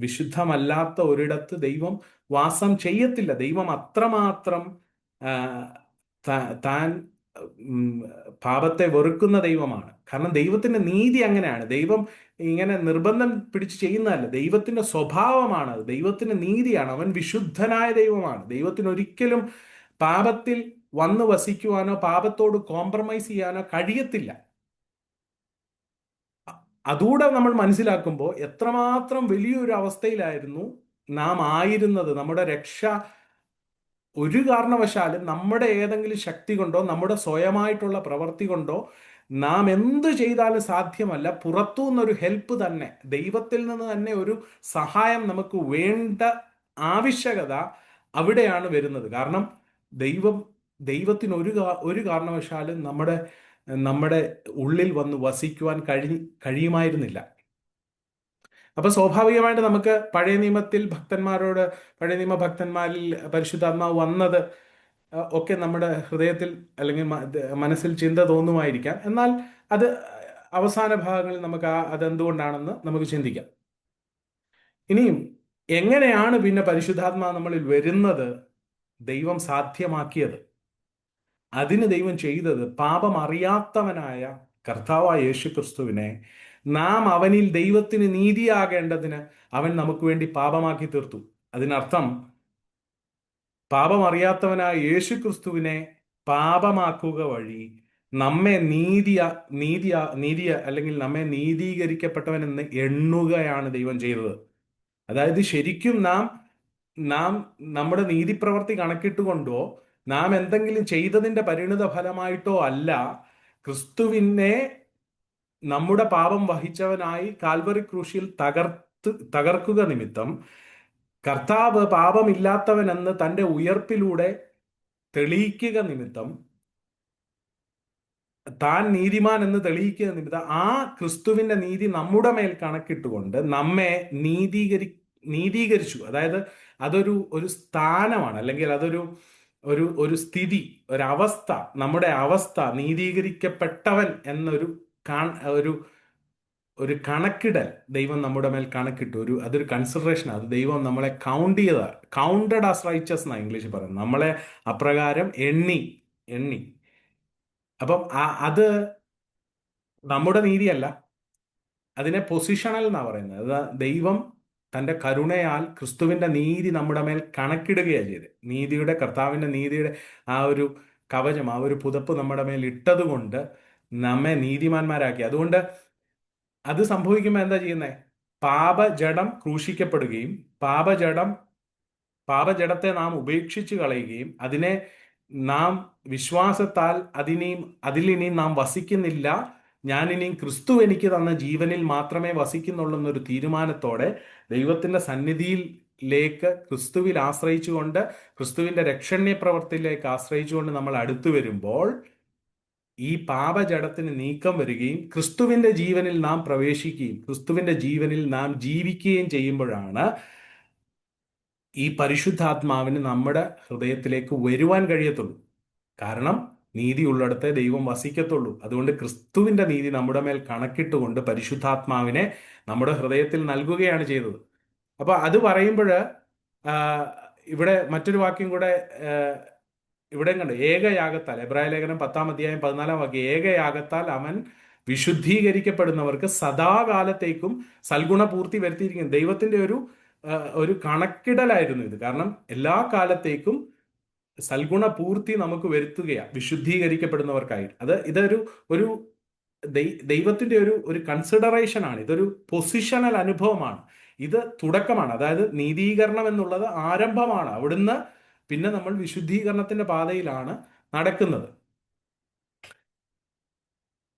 വിശുദ്ധമല്ലാത്ത ഒരിടത്ത് ദൈവം വാസം ചെയ്യത്തില്ല. ദൈവം അത്രമാത്രം താൻ പാപത്തെ വെറുക്കുന്ന ദൈവമാണ്. കാരണം ദൈവത്തിന്റെ നീതി അങ്ങനെയാണ്. ദൈവം ഇങ്ങനെ നിർബന്ധം പിടിച്ച് ചെയ്യുന്നതല്ല, ദൈവത്തിന്റെ സ്വഭാവമാണ്, ദൈവത്തിന്റെ നീതിയാണ്. അവൻ വിശുദ്ധനായ ദൈവമാണ്. ദൈവത്തിന് ഒരിക്കലും പാപത്തിൽ വന്നു വസിക്കുവാനോ പാപത്തോട് കോംപ്രമൈസ് ചെയ്യാനോ കഴിയത്തില്ല. അതുകൂടെ നമ്മൾ മനസ്സിലാക്കുമ്പോൾ എത്രമാത്രം വലിയൊരു അവസ്ഥയിലായിരുന്നു നാം ആയിരുന്നത്. നമ്മുടെ രക്ഷ ഒരു കാരണവശാലും നമ്മുടെ ഏതെങ്കിലും ശക്തി കൊണ്ടോ നമ്മുടെ സ്വയമായിട്ടുള്ള പ്രവൃത്തി കൊണ്ടോ നാം എന്ത് ചെയ്താലും സാധ്യമല്ല. പുറത്തു നിന്നൊരു ഹെൽപ്പ് തന്നെ, ദൈവത്തിൽ നിന്ന് തന്നെ ഒരു സഹായം നമുക്ക് വേണ്ട ആവശ്യകത അവിടെയാണ് വരുന്നത്. കാരണം ദൈവത്തിന് ഒരു കാരണവശാലും നമ്മുടെ ഉള്ളിൽ വന്ന് വസിക്കുവാൻ കഴിയുമായിരുന്നില്ല. അപ്പൊ സ്വാഭാവികമായിട്ട് നമുക്ക് പഴയ നിയമ ഭക്തന്മാരിൽ പരിശുദ്ധാത്മാവ് വന്നത് ഒക്കെ നമ്മുടെ ഹൃദയത്തിൽ അല്ലെങ്കിൽ മനസ്സിൽ ചിന്ത തോന്നുമായിരിക്കാം. എന്നാൽ അത് അവസാന ഭാഗങ്ങളിൽ നമുക്ക് അതെന്തുകൊണ്ടാണെന്ന് നമുക്ക് ചിന്തിക്കാം. ഇനിയും എങ്ങനെയാണ് പിന്നെ പരിശുദ്ധാത്മാവ് നമ്മളിൽ വരുന്നത് ദൈവം സാധ്യമാക്കിയത്? അതിന് ദൈവം ചെയ്തത്, പാപം അറിയാത്തവനായ കർത്താവായ യേശുക്രിസ്തുവിനെ നാം അവനിൽ ദൈവത്തിന് നീതിയാകേണ്ടതിന് അവൻ നമുക്ക് വേണ്ടി പാപമാക്കി തീർത്തു. അതിനർത്ഥം, പാപം അറിയാത്തവനായ യേശുക്രിസ്തുവിനെ പാപമാക്കുക വഴി നമ്മെ അല്ലെങ്കിൽ നമ്മെ നീതീകരിക്കപ്പെട്ടവനെന്ന് എണ്ണുകയാണ് ദൈവം ചെയ്തത്. അതായത് ശരിക്കും നാം നമ്മുടെ നീതിപ്രവർത്തി കണക്കിട്ടുകൊണ്ടോ നാം എന്തെങ്കിലും ചെയ്തതിന്റെ പരിണിത ഫലമായിട്ടോ അല്ല, ക്രിസ്തുവിനെ നമ്മുടെ പാപം വഹിച്ചവനായി കാൽവറി ക്രൂശിൽ തകർക്കുക നിമിത്തം കർത്താവ് പാപമില്ലാത്തവനെന്ന് തൻ്റെ ഉയർപ്പിലൂടെ തെളിയിക്കുക നിമിത്തം, താൻ നീതിമാൻ എന്ന് തെളിയിക്കുക നിമിത്തം, ആ ക്രിസ്തുവിന്റെ നീതി നമ്മുടെ മേൽ കണക്കിട്ടുകൊണ്ട് നമ്മെ നീതീകരിച്ചു. അതായത് ഒരു സ്ഥാനമാണ്, അല്ലെങ്കിൽ ഒരു സ്ഥിതി, ഒരവസ്ഥ, നമ്മുടെ അവസ്ഥ, നീതീകരിക്കപ്പെട്ടവൻ എന്നൊരു ഒരു കണക്കിടൽ ദൈവം നമ്മുടെ മേൽ കണക്കിട്ടു. അതൊരു കൺസിഡറേഷൻ. അത് ദൈവം നമ്മളെ കൗണ്ടഡ് ആസ് റൈച്ചസ് എന്നാണ് ഇംഗ്ലീഷിൽ പറയുന്നത്. നമ്മളെ അപ്രകാരം എണ്ണി. അപ്പം അത് നമ്മുടെ നീതിയല്ല, അതിനെ പൊസിഷണൽ എന്നാണ് പറയുന്നത്. അത് ദൈവം തൻ്റെ കരുണയാൽ ക്രിസ്തുവിന്റെ നീതി നമ്മുടെ മേൽ കണക്കിടുകയാണ് ചെയ്തത്. കർത്താവിന്റെ നീതിയുടെ ആ ഒരു കവചം, ആ ഒരു പുതപ്പ് നമ്മുടെ മേൽ ഇട്ടതുകൊണ്ട് നമ്മെ നീതിമാന്മാരാക്കി. അതുകൊണ്ട് അത് സംഭവിക്കുമ്പോൾ എന്താ ചെയ്യുന്നത്? പാപജടം ക്രൂശിക്കപ്പെടുകയും പാപജടത്തെ നാം ഉപേക്ഷിച്ച് കളയുകയും അതിനെ നാം വിശ്വാസത്താൽ അതിലിനിയും നാം വസിക്കുന്നില്ല, ഞാനിനിയും ക്രിസ്തു എനിക്ക് തന്ന ജീവനിൽ മാത്രമേ വസിക്കുന്നുള്ളൂ എന്നൊരു തീരുമാനത്തോടെ ദൈവത്തിന്റെ സന്നിധിയിൽ ക്രിസ്തുവിൽ ആശ്രയിച്ചുകൊണ്ട്, ക്രിസ്തുവിന്റെ രക്ഷണ്യ പ്രവൃത്തിയിലേക്ക് ആശ്രയിച്ചുകൊണ്ട് നമ്മൾ അടുത്തു വരുമ്പോൾ ഈ പാപജടത്തിന് നീക്കം വരികയും ക്രിസ്തുവിന്റെ ജീവനിൽ നാം പ്രവേശിക്കുകയും ക്രിസ്തുവിന്റെ ജീവനിൽ നാം ജീവിക്കുകയും ചെയ്യുമ്പോഴാണ് ഈ പരിശുദ്ധാത്മാവിന് നമ്മുടെ ഹൃദയത്തിലേക്ക് വരുവാൻ കഴിയത്തുള്ളൂ. കാരണം നീതിയുള്ളിടത്തെ ദൈവം വസിക്കത്തുള്ളൂ. അതുകൊണ്ട് ക്രിസ്തുവിന്റെ നീതി നമ്മുടെ മേൽ കണക്കിട്ടുകൊണ്ട് പരിശുദ്ധാത്മാവിനെ നമ്മുടെ ഹൃദയത്തിൽ നൽകുകയാണ് ചെയ്തത്. അപ്പൊ അത് പറയുമ്പോൾ ഇവിടെ മറ്റൊരു വാക്യം കൂടെ ഇവിടെ കണ്ട്, ഏകയാഗത്താൽ, എബ്രായ ലേഖനം 10-14 ഏകയാഗത്താൽ അവൻ വിശുദ്ധീകരിക്കപ്പെടുന്നവർക്ക് സദാകാലത്തേക്കും സൽഗുണപൂർത്തി വരുത്തിയിരിക്കുന്നു. ദൈവത്തിന്റെ ഒരു കണക്കിടലായിരുന്നു ഇത്. കാരണം എല്ലാ കാലത്തേക്കും സൽഗുണപൂർത്തി നമുക്ക് വരുത്തുകയാണ് വിശുദ്ധീകരിക്കപ്പെടുന്നവർക്കായി. ഇതൊരു ദൈവത്തിന്റെ ഒരു കൺസിഡറേഷൻ ആണ്. ഇതൊരു പൊസിഷണൽ അനുഭവമാണ്. ഇത് തുടക്കമാണ്. അതായത് നീതീകരണം എന്നുള്ളത് ആരംഭമാണ്. അവിടുന്ന് പിന്നെ നമ്മൾ വിശുദ്ധീകരണത്തിന്റെ പാതയിലാണ് നടക്കുന്നത്.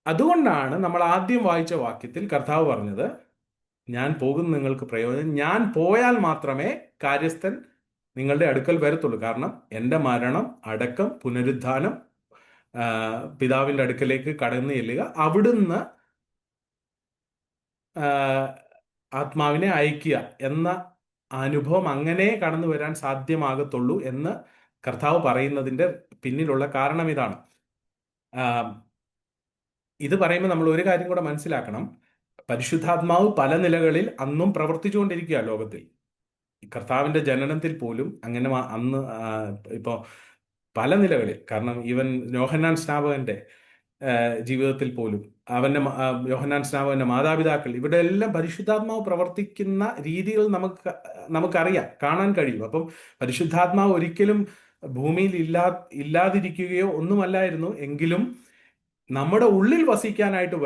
അതുകൊണ്ടാണ് നമ്മൾ ആദ്യം വായിച്ച വാക്യത്തിൽ കർത്താവ് പറഞ്ഞത്, ഞാൻ പോകുന്ന നിങ്ങൾക്ക് പ്രയോജനം, ഞാൻ പോയാൽ മാത്രമേ കാര്യസ്ഥൻ നിങ്ങളുടെ അടുക്കൽ വരത്തുള്ളൂ. കാരണം എൻ്റെ മരണം, അടക്കം, പുനരുദ്ധാനം, പിതാവിൻ്റെ അടുക്കലേക്ക് കടന്നു ചെല്ലുക, അവിടുന്ന് ആത്മാവിനെ അയക്കുക എന്ന അനുഭവം അങ്ങനെ കടന്നു വരാൻ സാധ്യമാകത്തുള്ളൂ എന്ന് കർത്താവ് പറയുന്നതിൻ്റെ പിന്നിലുള്ള കാരണം ഇതാണ്. ഇത് പറയുമ്പോൾ നമ്മൾ ഒരു കാര്യം കൂടെ മനസ്സിലാക്കണം. പരിശുദ്ധാത്മാവ് പല നിലകളിൽ അന്നും പ്രവർത്തിച്ചുകൊണ്ടിരിക്കുക ലോകത്തിൽ. കർത്താവിന്റെ ജനനത്തിൽ പോലും അങ്ങനെ അന്ന് ഇപ്പോൾ പല നിലകളിൽ, കാരണം ഈവൻ യോഹന്നാൻ സ്നാപകന്റെ ജീവിതത്തിൽ പോലും യോഹന്നാൻ സ്നാപകന്റെ മാതാപിതാക്കൾ, ഇവിടെ എല്ലാം പരിശുദ്ധാത്മാവ് പ്രവർത്തിക്കുന്ന രീതികൾ നമുക്കറിയാം, കാണാൻ കഴിയും. അപ്പം പരിശുദ്ധാത്മാവ് ഒരിക്കലും ഭൂമിയിൽ ഇല്ലാതിരിക്കുകയോ ഒന്നുമല്ലായിരുന്നു. എങ്കിലും നമ്മുടെ ഉള്ളിൽ വസിക്കാനായിട്ട്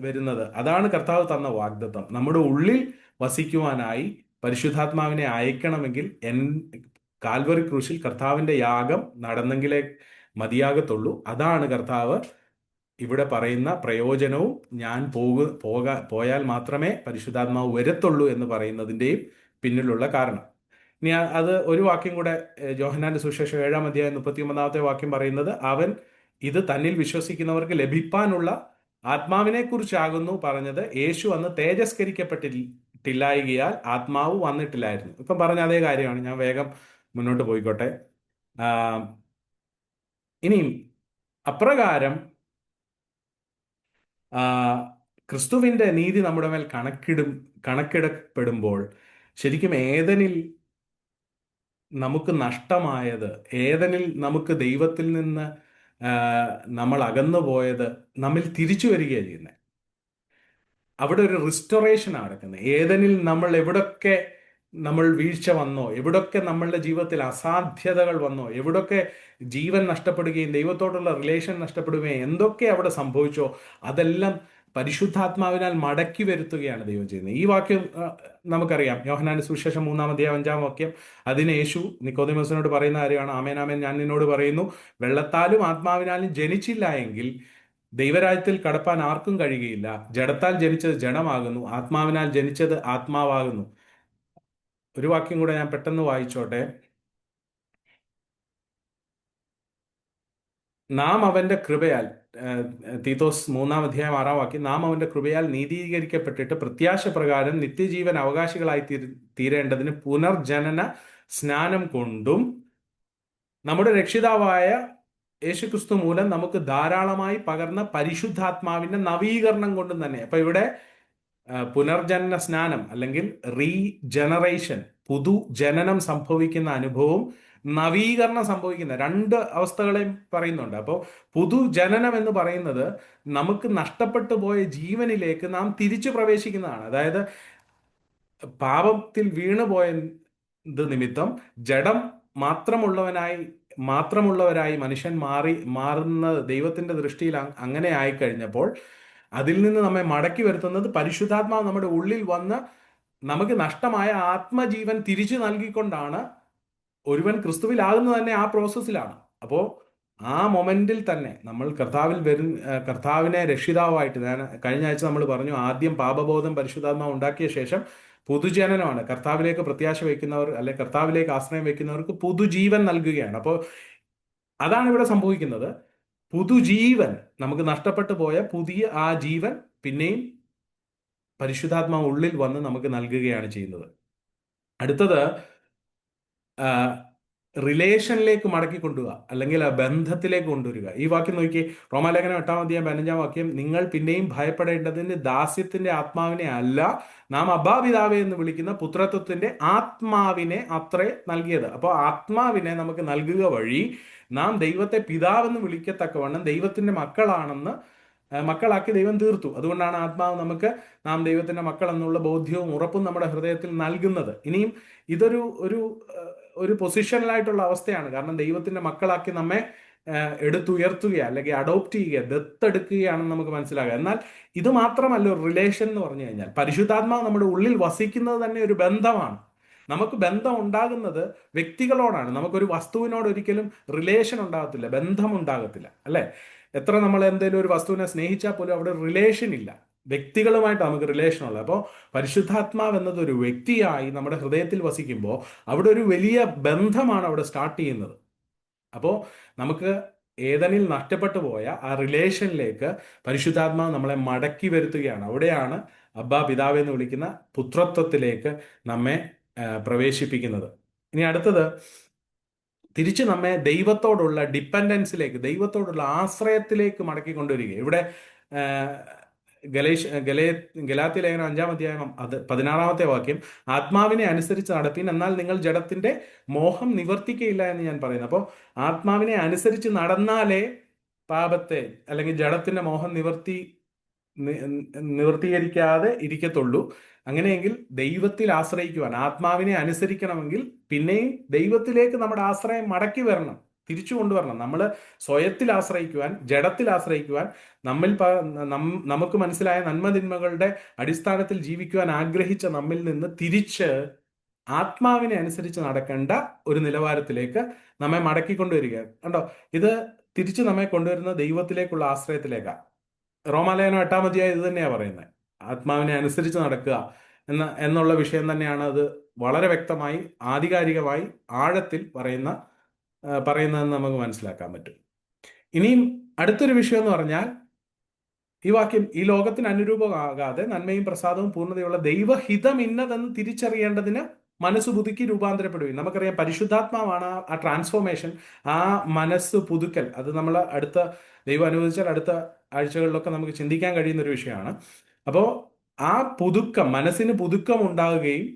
വരുന്നത്, അതാണ് കർത്താവ് തന്ന വാഗ്ദത്തം. നമ്മുടെ ഉള്ളിൽ വസിക്കുവാനായി പരിശുദ്ധാത്മാവിനെ അയക്കണമെങ്കിൽ കാൽവറി ക്രൂശിൽ കർത്താവിന്റെ യാഗം നടന്നെങ്കിലേ മതിയാകത്തുള്ളൂ. അതാണ് കർത്താവ് ഇവിടെ പറയുന്ന പ്രയോജനവും, ഞാൻ പോയാൽ മാത്രമേ പരിശുദ്ധാത്മാവ് വരത്തുള്ളൂ എന്ന് പറയുന്നതിൻ്റെയും പിന്നിലുള്ള കാരണം. ഇനി അത് ഒരു വാക്യം കൂടെ, യോഹന്നാന്റെ സുവിശേഷം 7-39 വാക്യം പറയുന്നത്, അവൻ ഇത് തന്നിൽ വിശ്വസിക്കുന്നവർക്ക് ലഭിപ്പാനുള്ള ആത്മാവിനെ കുറിച്ചാകുന്നു പറഞ്ഞത്. യേശു അന്ന് തേജസ്കരിക്കപ്പെട്ടില്ലായകയാൽ ആത്മാവ് വന്നിട്ടില്ലായിരുന്നു. ഇപ്പം പറഞ്ഞ അതേ കാര്യമാണ്. ഞാൻ വേഗം മുന്നോട്ട് പോയിക്കോട്ടെ. ഇനിയും അപ്രകാരം ക്രിസ്തുവിന്റെ നീതി നമ്മുടെ മേൽ കണക്കിടപ്പെടുമ്പോൾ ശരിക്കും ഏദനിൽ നമുക്ക് നഷ്ടമായത്, ഏദനിൽ നമുക്ക് ദൈവത്തിൽ നിന്ന് നമ്മൾ അകന്നു പോയത് നമ്മിൽ തിരിച്ചു വരികയാണ് ചെയ്യുന്നത്. അവിടെ ഒരു റിസ്റ്റോറേഷനാണ് നടക്കുന്നത്. ഏദനിൽ എവിടൊക്കെ നമ്മൾ വീഴ്ച വന്നോ, എവിടൊക്കെ നമ്മളുടെ ജീവിതത്തിൽ അസാധ്യതകൾ വന്നോ, എവിടൊക്കെ ജീവൻ നഷ്ടപ്പെടുകയും ദൈവത്തോടുള്ള റിലേഷൻ നഷ്ടപ്പെടുകയും എന്തൊക്കെ അവിടെ സംഭവിച്ചോ അതെല്ലാം പരിശുദ്ധാത്മാവിനാൽ മടക്കി വരുത്തുകയാണ് ദൈവം ചെയ്യുന്നത്. ഈ വാക്യം നമുക്കറിയാം. യോഹന്നാന്റെ സുവിശേഷം 3-5 വാക്യം. അതിന് യേശു നിക്കോദെമോസിനോട് പറയുന്ന കാര്യമാണ്, ആമേൻ ആമേൻ ഞാൻ നിന്നോട് പറയുന്നു, വെള്ളത്താലും ആത്മാവിനാലും ജനിച്ചില്ല എങ്കിൽ ദൈവരാജ്യത്തിൽ കടപ്പാൻ ആർക്കും കഴിയുകയില്ല. ജഡത്താൽ ജനിച്ചത് ജഡമാകുന്നു, ആത്മാവിനാൽ ജനിച്ചത് ആത്മാവാകുന്നു. ഒരു വാക്യം കൂടെ ഞാൻ പെട്ടെന്ന് വായിച്ചോട്ടെ. നാം അവന്റെ കൃപയാൽ, തീത്തോസ് 3-6 വാക്യം, നാം അവന്റെ കൃപയാൽ നീതീകരിക്കപ്പെട്ടിട്ട് പ്രത്യാശ പ്രകാരം നിത്യജീവൻ അവകാശികളായി തീരേണ്ടതിന് പുനർജനന സ്നാനം കൊണ്ടും നമ്മുടെ രക്ഷിതാവായ യേശുക്രിസ്തു മൂലം നമുക്ക് ധാരാളമായി പകർന്ന പരിശുദ്ധാത്മാവിന്റെ നവീകരണം കൊണ്ടും തന്നെ. അപ്പൊ ഇവിടെ പുനർജനന സ്നാനം അല്ലെങ്കിൽ റീജനറേഷൻ, പുതുജനനം സംഭവിക്കുന്ന അനുഭവവും നവീകരണം സംഭവിക്കുന്ന രണ്ട് അവസ്ഥകളെയും പറയുന്നുണ്ട്. അപ്പോൾ പുതുജനനം എന്ന് പറയുന്നത് നമുക്ക് നഷ്ടപ്പെട്ടു പോയ ജീവനിലേക്ക് നാം തിരിച്ചു പ്രവേശിക്കുന്നതാണ്. അതായത് പാപത്തിൽ വീണുപോയത് നിമിത്തം ജഡം മാത്രമുള്ളവരായി മനുഷ്യൻ മാറുന്ന ദൈവത്തിന്റെ ദൃഷ്ടിയിൽ അങ്ങനെ ആയിക്കഴിഞ്ഞപ്പോൾ അതിൽ നിന്ന് നമ്മെ മടക്കി വരുത്തുന്നത് പരിശുദ്ധാത്മാവ് നമ്മുടെ ഉള്ളിൽ വന്ന് നമുക്ക് നഷ്ടമായ ആത്മജീവൻ തിരിച്ചു നൽകിക്കൊണ്ടാണ്. ഒരുവൻ ക്രിസ്തുവിലാകുന്നത് തന്നെ ആ പ്രോസസ്സിലാണ്. അപ്പോൾ ആ മൊമെന്റിൽ തന്നെ നമ്മൾ കർത്താവിനെ രക്ഷിതാവായിട്ട്, ഞാൻ കഴിഞ്ഞ ആഴ്ച നമ്മൾ പറഞ്ഞു, ആദ്യം പാപബോധം പരിശുദ്ധാത്മാവ് ഉണ്ടാക്കിയ ശേഷം പുതുജനനമാണ്. കർത്താവിലേക്ക് പ്രത്യാശ വയ്ക്കുന്നവർ, അല്ലെ കർത്താവിലേക്ക് ആശ്രയം വയ്ക്കുന്നവർക്ക് പുതുജീവൻ നൽകുകയാണ്. അപ്പോൾ അതാണ് ഇവിടെ സംഭവിക്കുന്നത്. പുതുജീവൻ, നമുക്ക് നഷ്ടപ്പെട്ടു പോയ പുതിയ ആ ജീവൻ പിന്നെയും പരിശുദ്ധാത്മാവ് ഉള്ളിൽ വന്ന് നമുക്ക് നൽകുകയാണ് ചെയ്യുന്നത്. അടുത്തത് റിലേഷനിലേക്ക് മടക്കി കൊണ്ടുവരിക, അല്ലെങ്കിൽ ആ ബന്ധത്തിലേക്ക് കൊണ്ടുവരിക. ഈ വാക്യം നോക്കി, റോമാലേഖനം 8-15 വാക്യം, നിങ്ങൾ പിന്നെയും ഭയപ്പെടേണ്ടതിന് ദാസ്യത്തിന്റെ ആത്മാവിനെ അല്ല, നാം അബ്ബാ പിതാവേ എന്ന് വിളിക്കുന്ന പുത്രത്വത്തിന്റെ ആത്മാവിനെ അത്രേ നൽകിയത്. അപ്പോൾ ആത്മാവിനെ നമുക്ക് നൽകുക വഴി നാം ദൈവത്തെ പിതാവെന്ന് വിളിക്കത്തക്കവണ്ണം ദൈവത്തിന്റെ മക്കളാക്കി ദൈവം തീർത്തു. അതുകൊണ്ടാണ് ആത്മാവ് നമുക്ക് നാം ദൈവത്തിന്റെ മക്കൾ എന്നുള്ള ബോധ്യവും ഉറപ്പും നമ്മുടെ ഹൃദയത്തിൽ നൽകുന്നത്. ഇനിയും ഇതൊരു ഒരു ഒരു പൊസിഷനിലായിട്ടുള്ള അവസ്ഥയാണ്. കാരണം ദൈവത്തിന്റെ മക്കളാക്കി നമ്മെ എടുത്തുയർത്തുക, അല്ലെങ്കിൽ അഡോപ്റ്റ് ചെയ്യുക, ദത്തെടുക്കുകയാണെന്ന് നമുക്ക് മനസ്സിലാകുക. എന്നാൽ ഇത് മാത്രമല്ല ഒരു റിലേഷൻ എന്ന് പറഞ്ഞു കഴിഞ്ഞാൽ, പരിശുദ്ധാത്മാവ് നമ്മുടെ ഉള്ളിൽ വസിക്കുന്നത് തന്നെ ഒരു ബന്ധമാണ്. നമുക്ക് ബന്ധം ഉണ്ടാകുന്നത് വ്യക്തികളോടാണ്. നമുക്കൊരു വസ്തുവിനോട് ഒരിക്കലും റിലേഷൻ ഉണ്ടാകത്തില്ല, ബന്ധം ഉണ്ടാകത്തില്ല, അല്ലെ? എത്ര നമ്മൾ എന്തെങ്കിലും ഒരു വസ്തുവിനെ സ്നേഹിച്ചാൽ പോലും അവിടെ റിലേഷൻ ഇല്ല. വ്യക്തികളുമായിട്ട് നമുക്ക് റിലേഷൻ ഉള്ളത്. അപ്പോൾ പരിശുദ്ധാത്മാവ് എന്നത് ഒരു വ്യക്തിയായി നമ്മുടെ ഹൃദയത്തിൽ വസിക്കുമ്പോൾ അവിടെ ഒരു വലിയ ബന്ധമാണ് അവിടെ സ്റ്റാർട്ട് ചെയ്യുന്നത്. അപ്പോൾ നമുക്ക് ഏതനിൽ നഷ്ടപ്പെട്ടു പോയ ആ റിലേഷനിലേക്ക് പരിശുദ്ധാത്മാവ് നമ്മളെ മടക്കി വരുത്തുകയാണ്. അവിടെയാണ് അബ്ബാ പിതാവ് എന്ന് വിളിക്കുന്ന പുത്രത്വത്തിലേക്ക് നമ്മെ പ്രവേശിപ്പിക്കുന്നത്. ഇനി അടുത്തത്, തിരിച്ച് നമ്മെ ദൈവത്തോടുള്ള ഡിപ്പെൻഡൻസിലേക്ക്, ദൈവത്തോടുള്ള ആശ്രയത്തിലേക്ക് മടക്കി കൊണ്ടുവരിക. ഇവിടെ ഗലാത്യ ലേഖനം 5-ാം അധ്യായം 16 വാക്യം, ആത്മാവിനെ അനുസരിച്ച് നടപ്പിൻ, എന്നാൽ നിങ്ങൾ ജഡത്തിന്റെ മോഹം നിവർത്തിക്കയില്ല എന്ന് ഞാൻ പറയുന്നു. അപ്പോൾ ആത്മാവിനെ അനുസരിച്ച് നടന്നാലേ പാപത്തെ, അല്ലെങ്കിൽ ജഡത്തിന്റെ മോഹം നിവർത്തീകരിക്കാതെ ഇരിക്കത്തുള്ളൂ. അങ്ങനെയെങ്കിൽ ദൈവത്തിൽ ആശ്രയിക്കുവാൻ, ആത്മാവിനെ അനുസരിക്കണമെങ്കിൽ പിന്നെയും ദൈവത്തിലേക്ക് നമ്മുടെ ആശ്രയം മടക്കി വരണം, തിരിച്ചു കൊണ്ടുവരണം. നമ്മൾ സ്വയത്തിൽ ആശ്രയിക്കുവാൻ, ജഡത്തിൽ ആശ്രയിക്കുവാൻ, നമുക്ക് മനസ്സിലായ നന്മതിന്മകളുടെ അടിസ്ഥാനത്തിൽ ജീവിക്കുവാൻ ആഗ്രഹിച്ച നമ്മിൽ നിന്ന് തിരിച്ച് ആത്മാവിനെ അനുസരിച്ച് നടക്കേണ്ട ഒരു നിലവാരത്തിലേക്ക് നമ്മെ മടക്കിക്കൊണ്ടുവരിക. കണ്ടോ, ഇത് തിരിച്ച് നമ്മെ കൊണ്ടുവരുന്ന ദൈവത്തിലേക്കുള്ള ആശ്രയത്തിലേക്കാണ്. റോമാലേഖനം 8-ാം അധ്യായം ഇത് തന്നെയാണ് പറയുന്നത്. ആത്മാവിനെ അനുസരിച്ച് നടക്കുക എന്നുള്ള വിഷയം തന്നെയാണ് അത് വളരെ വ്യക്തമായി, ആധികാരികമായി, ആഴത്തിൽ പറയുന്നതെന്ന് നമുക്ക് മനസ്സിലാക്കാൻ പറ്റും. ഇനിയും അടുത്തൊരു വിഷയം എന്ന് പറഞ്ഞാൽ, ഈ വാക്യം, ഈ ലോകത്തിന് അനുരൂപമാകാതെ നന്മയും പ്രസാദവും പൂർണ്ണതയുള്ള ദൈവഹിതം ഇന്നതെന്ന് തിരിച്ചറിയേണ്ടതിന് മനസ്സ് പുതുക്കി രൂപാന്തരപ്പെടുകയും. നമുക്കറിയാം പരിശുദ്ധാത്മാവാണ് ആ ട്രാൻസ്ഫോർമേഷൻ, ആ മനസ്സ് പുതുക്കൽ. അത് നമ്മൾ ദൈവം അനുവദിച്ചാൽ അടുത്ത ആഴ്ചകളിലൊക്കെ നമുക്ക് ചിന്തിക്കാൻ കഴിയുന്ന ഒരു വിഷയമാണ്. അപ്പോൾ ആ പുതുക്കം, മനസ്സിന് പുതുക്കം ഉണ്ടാവുകയും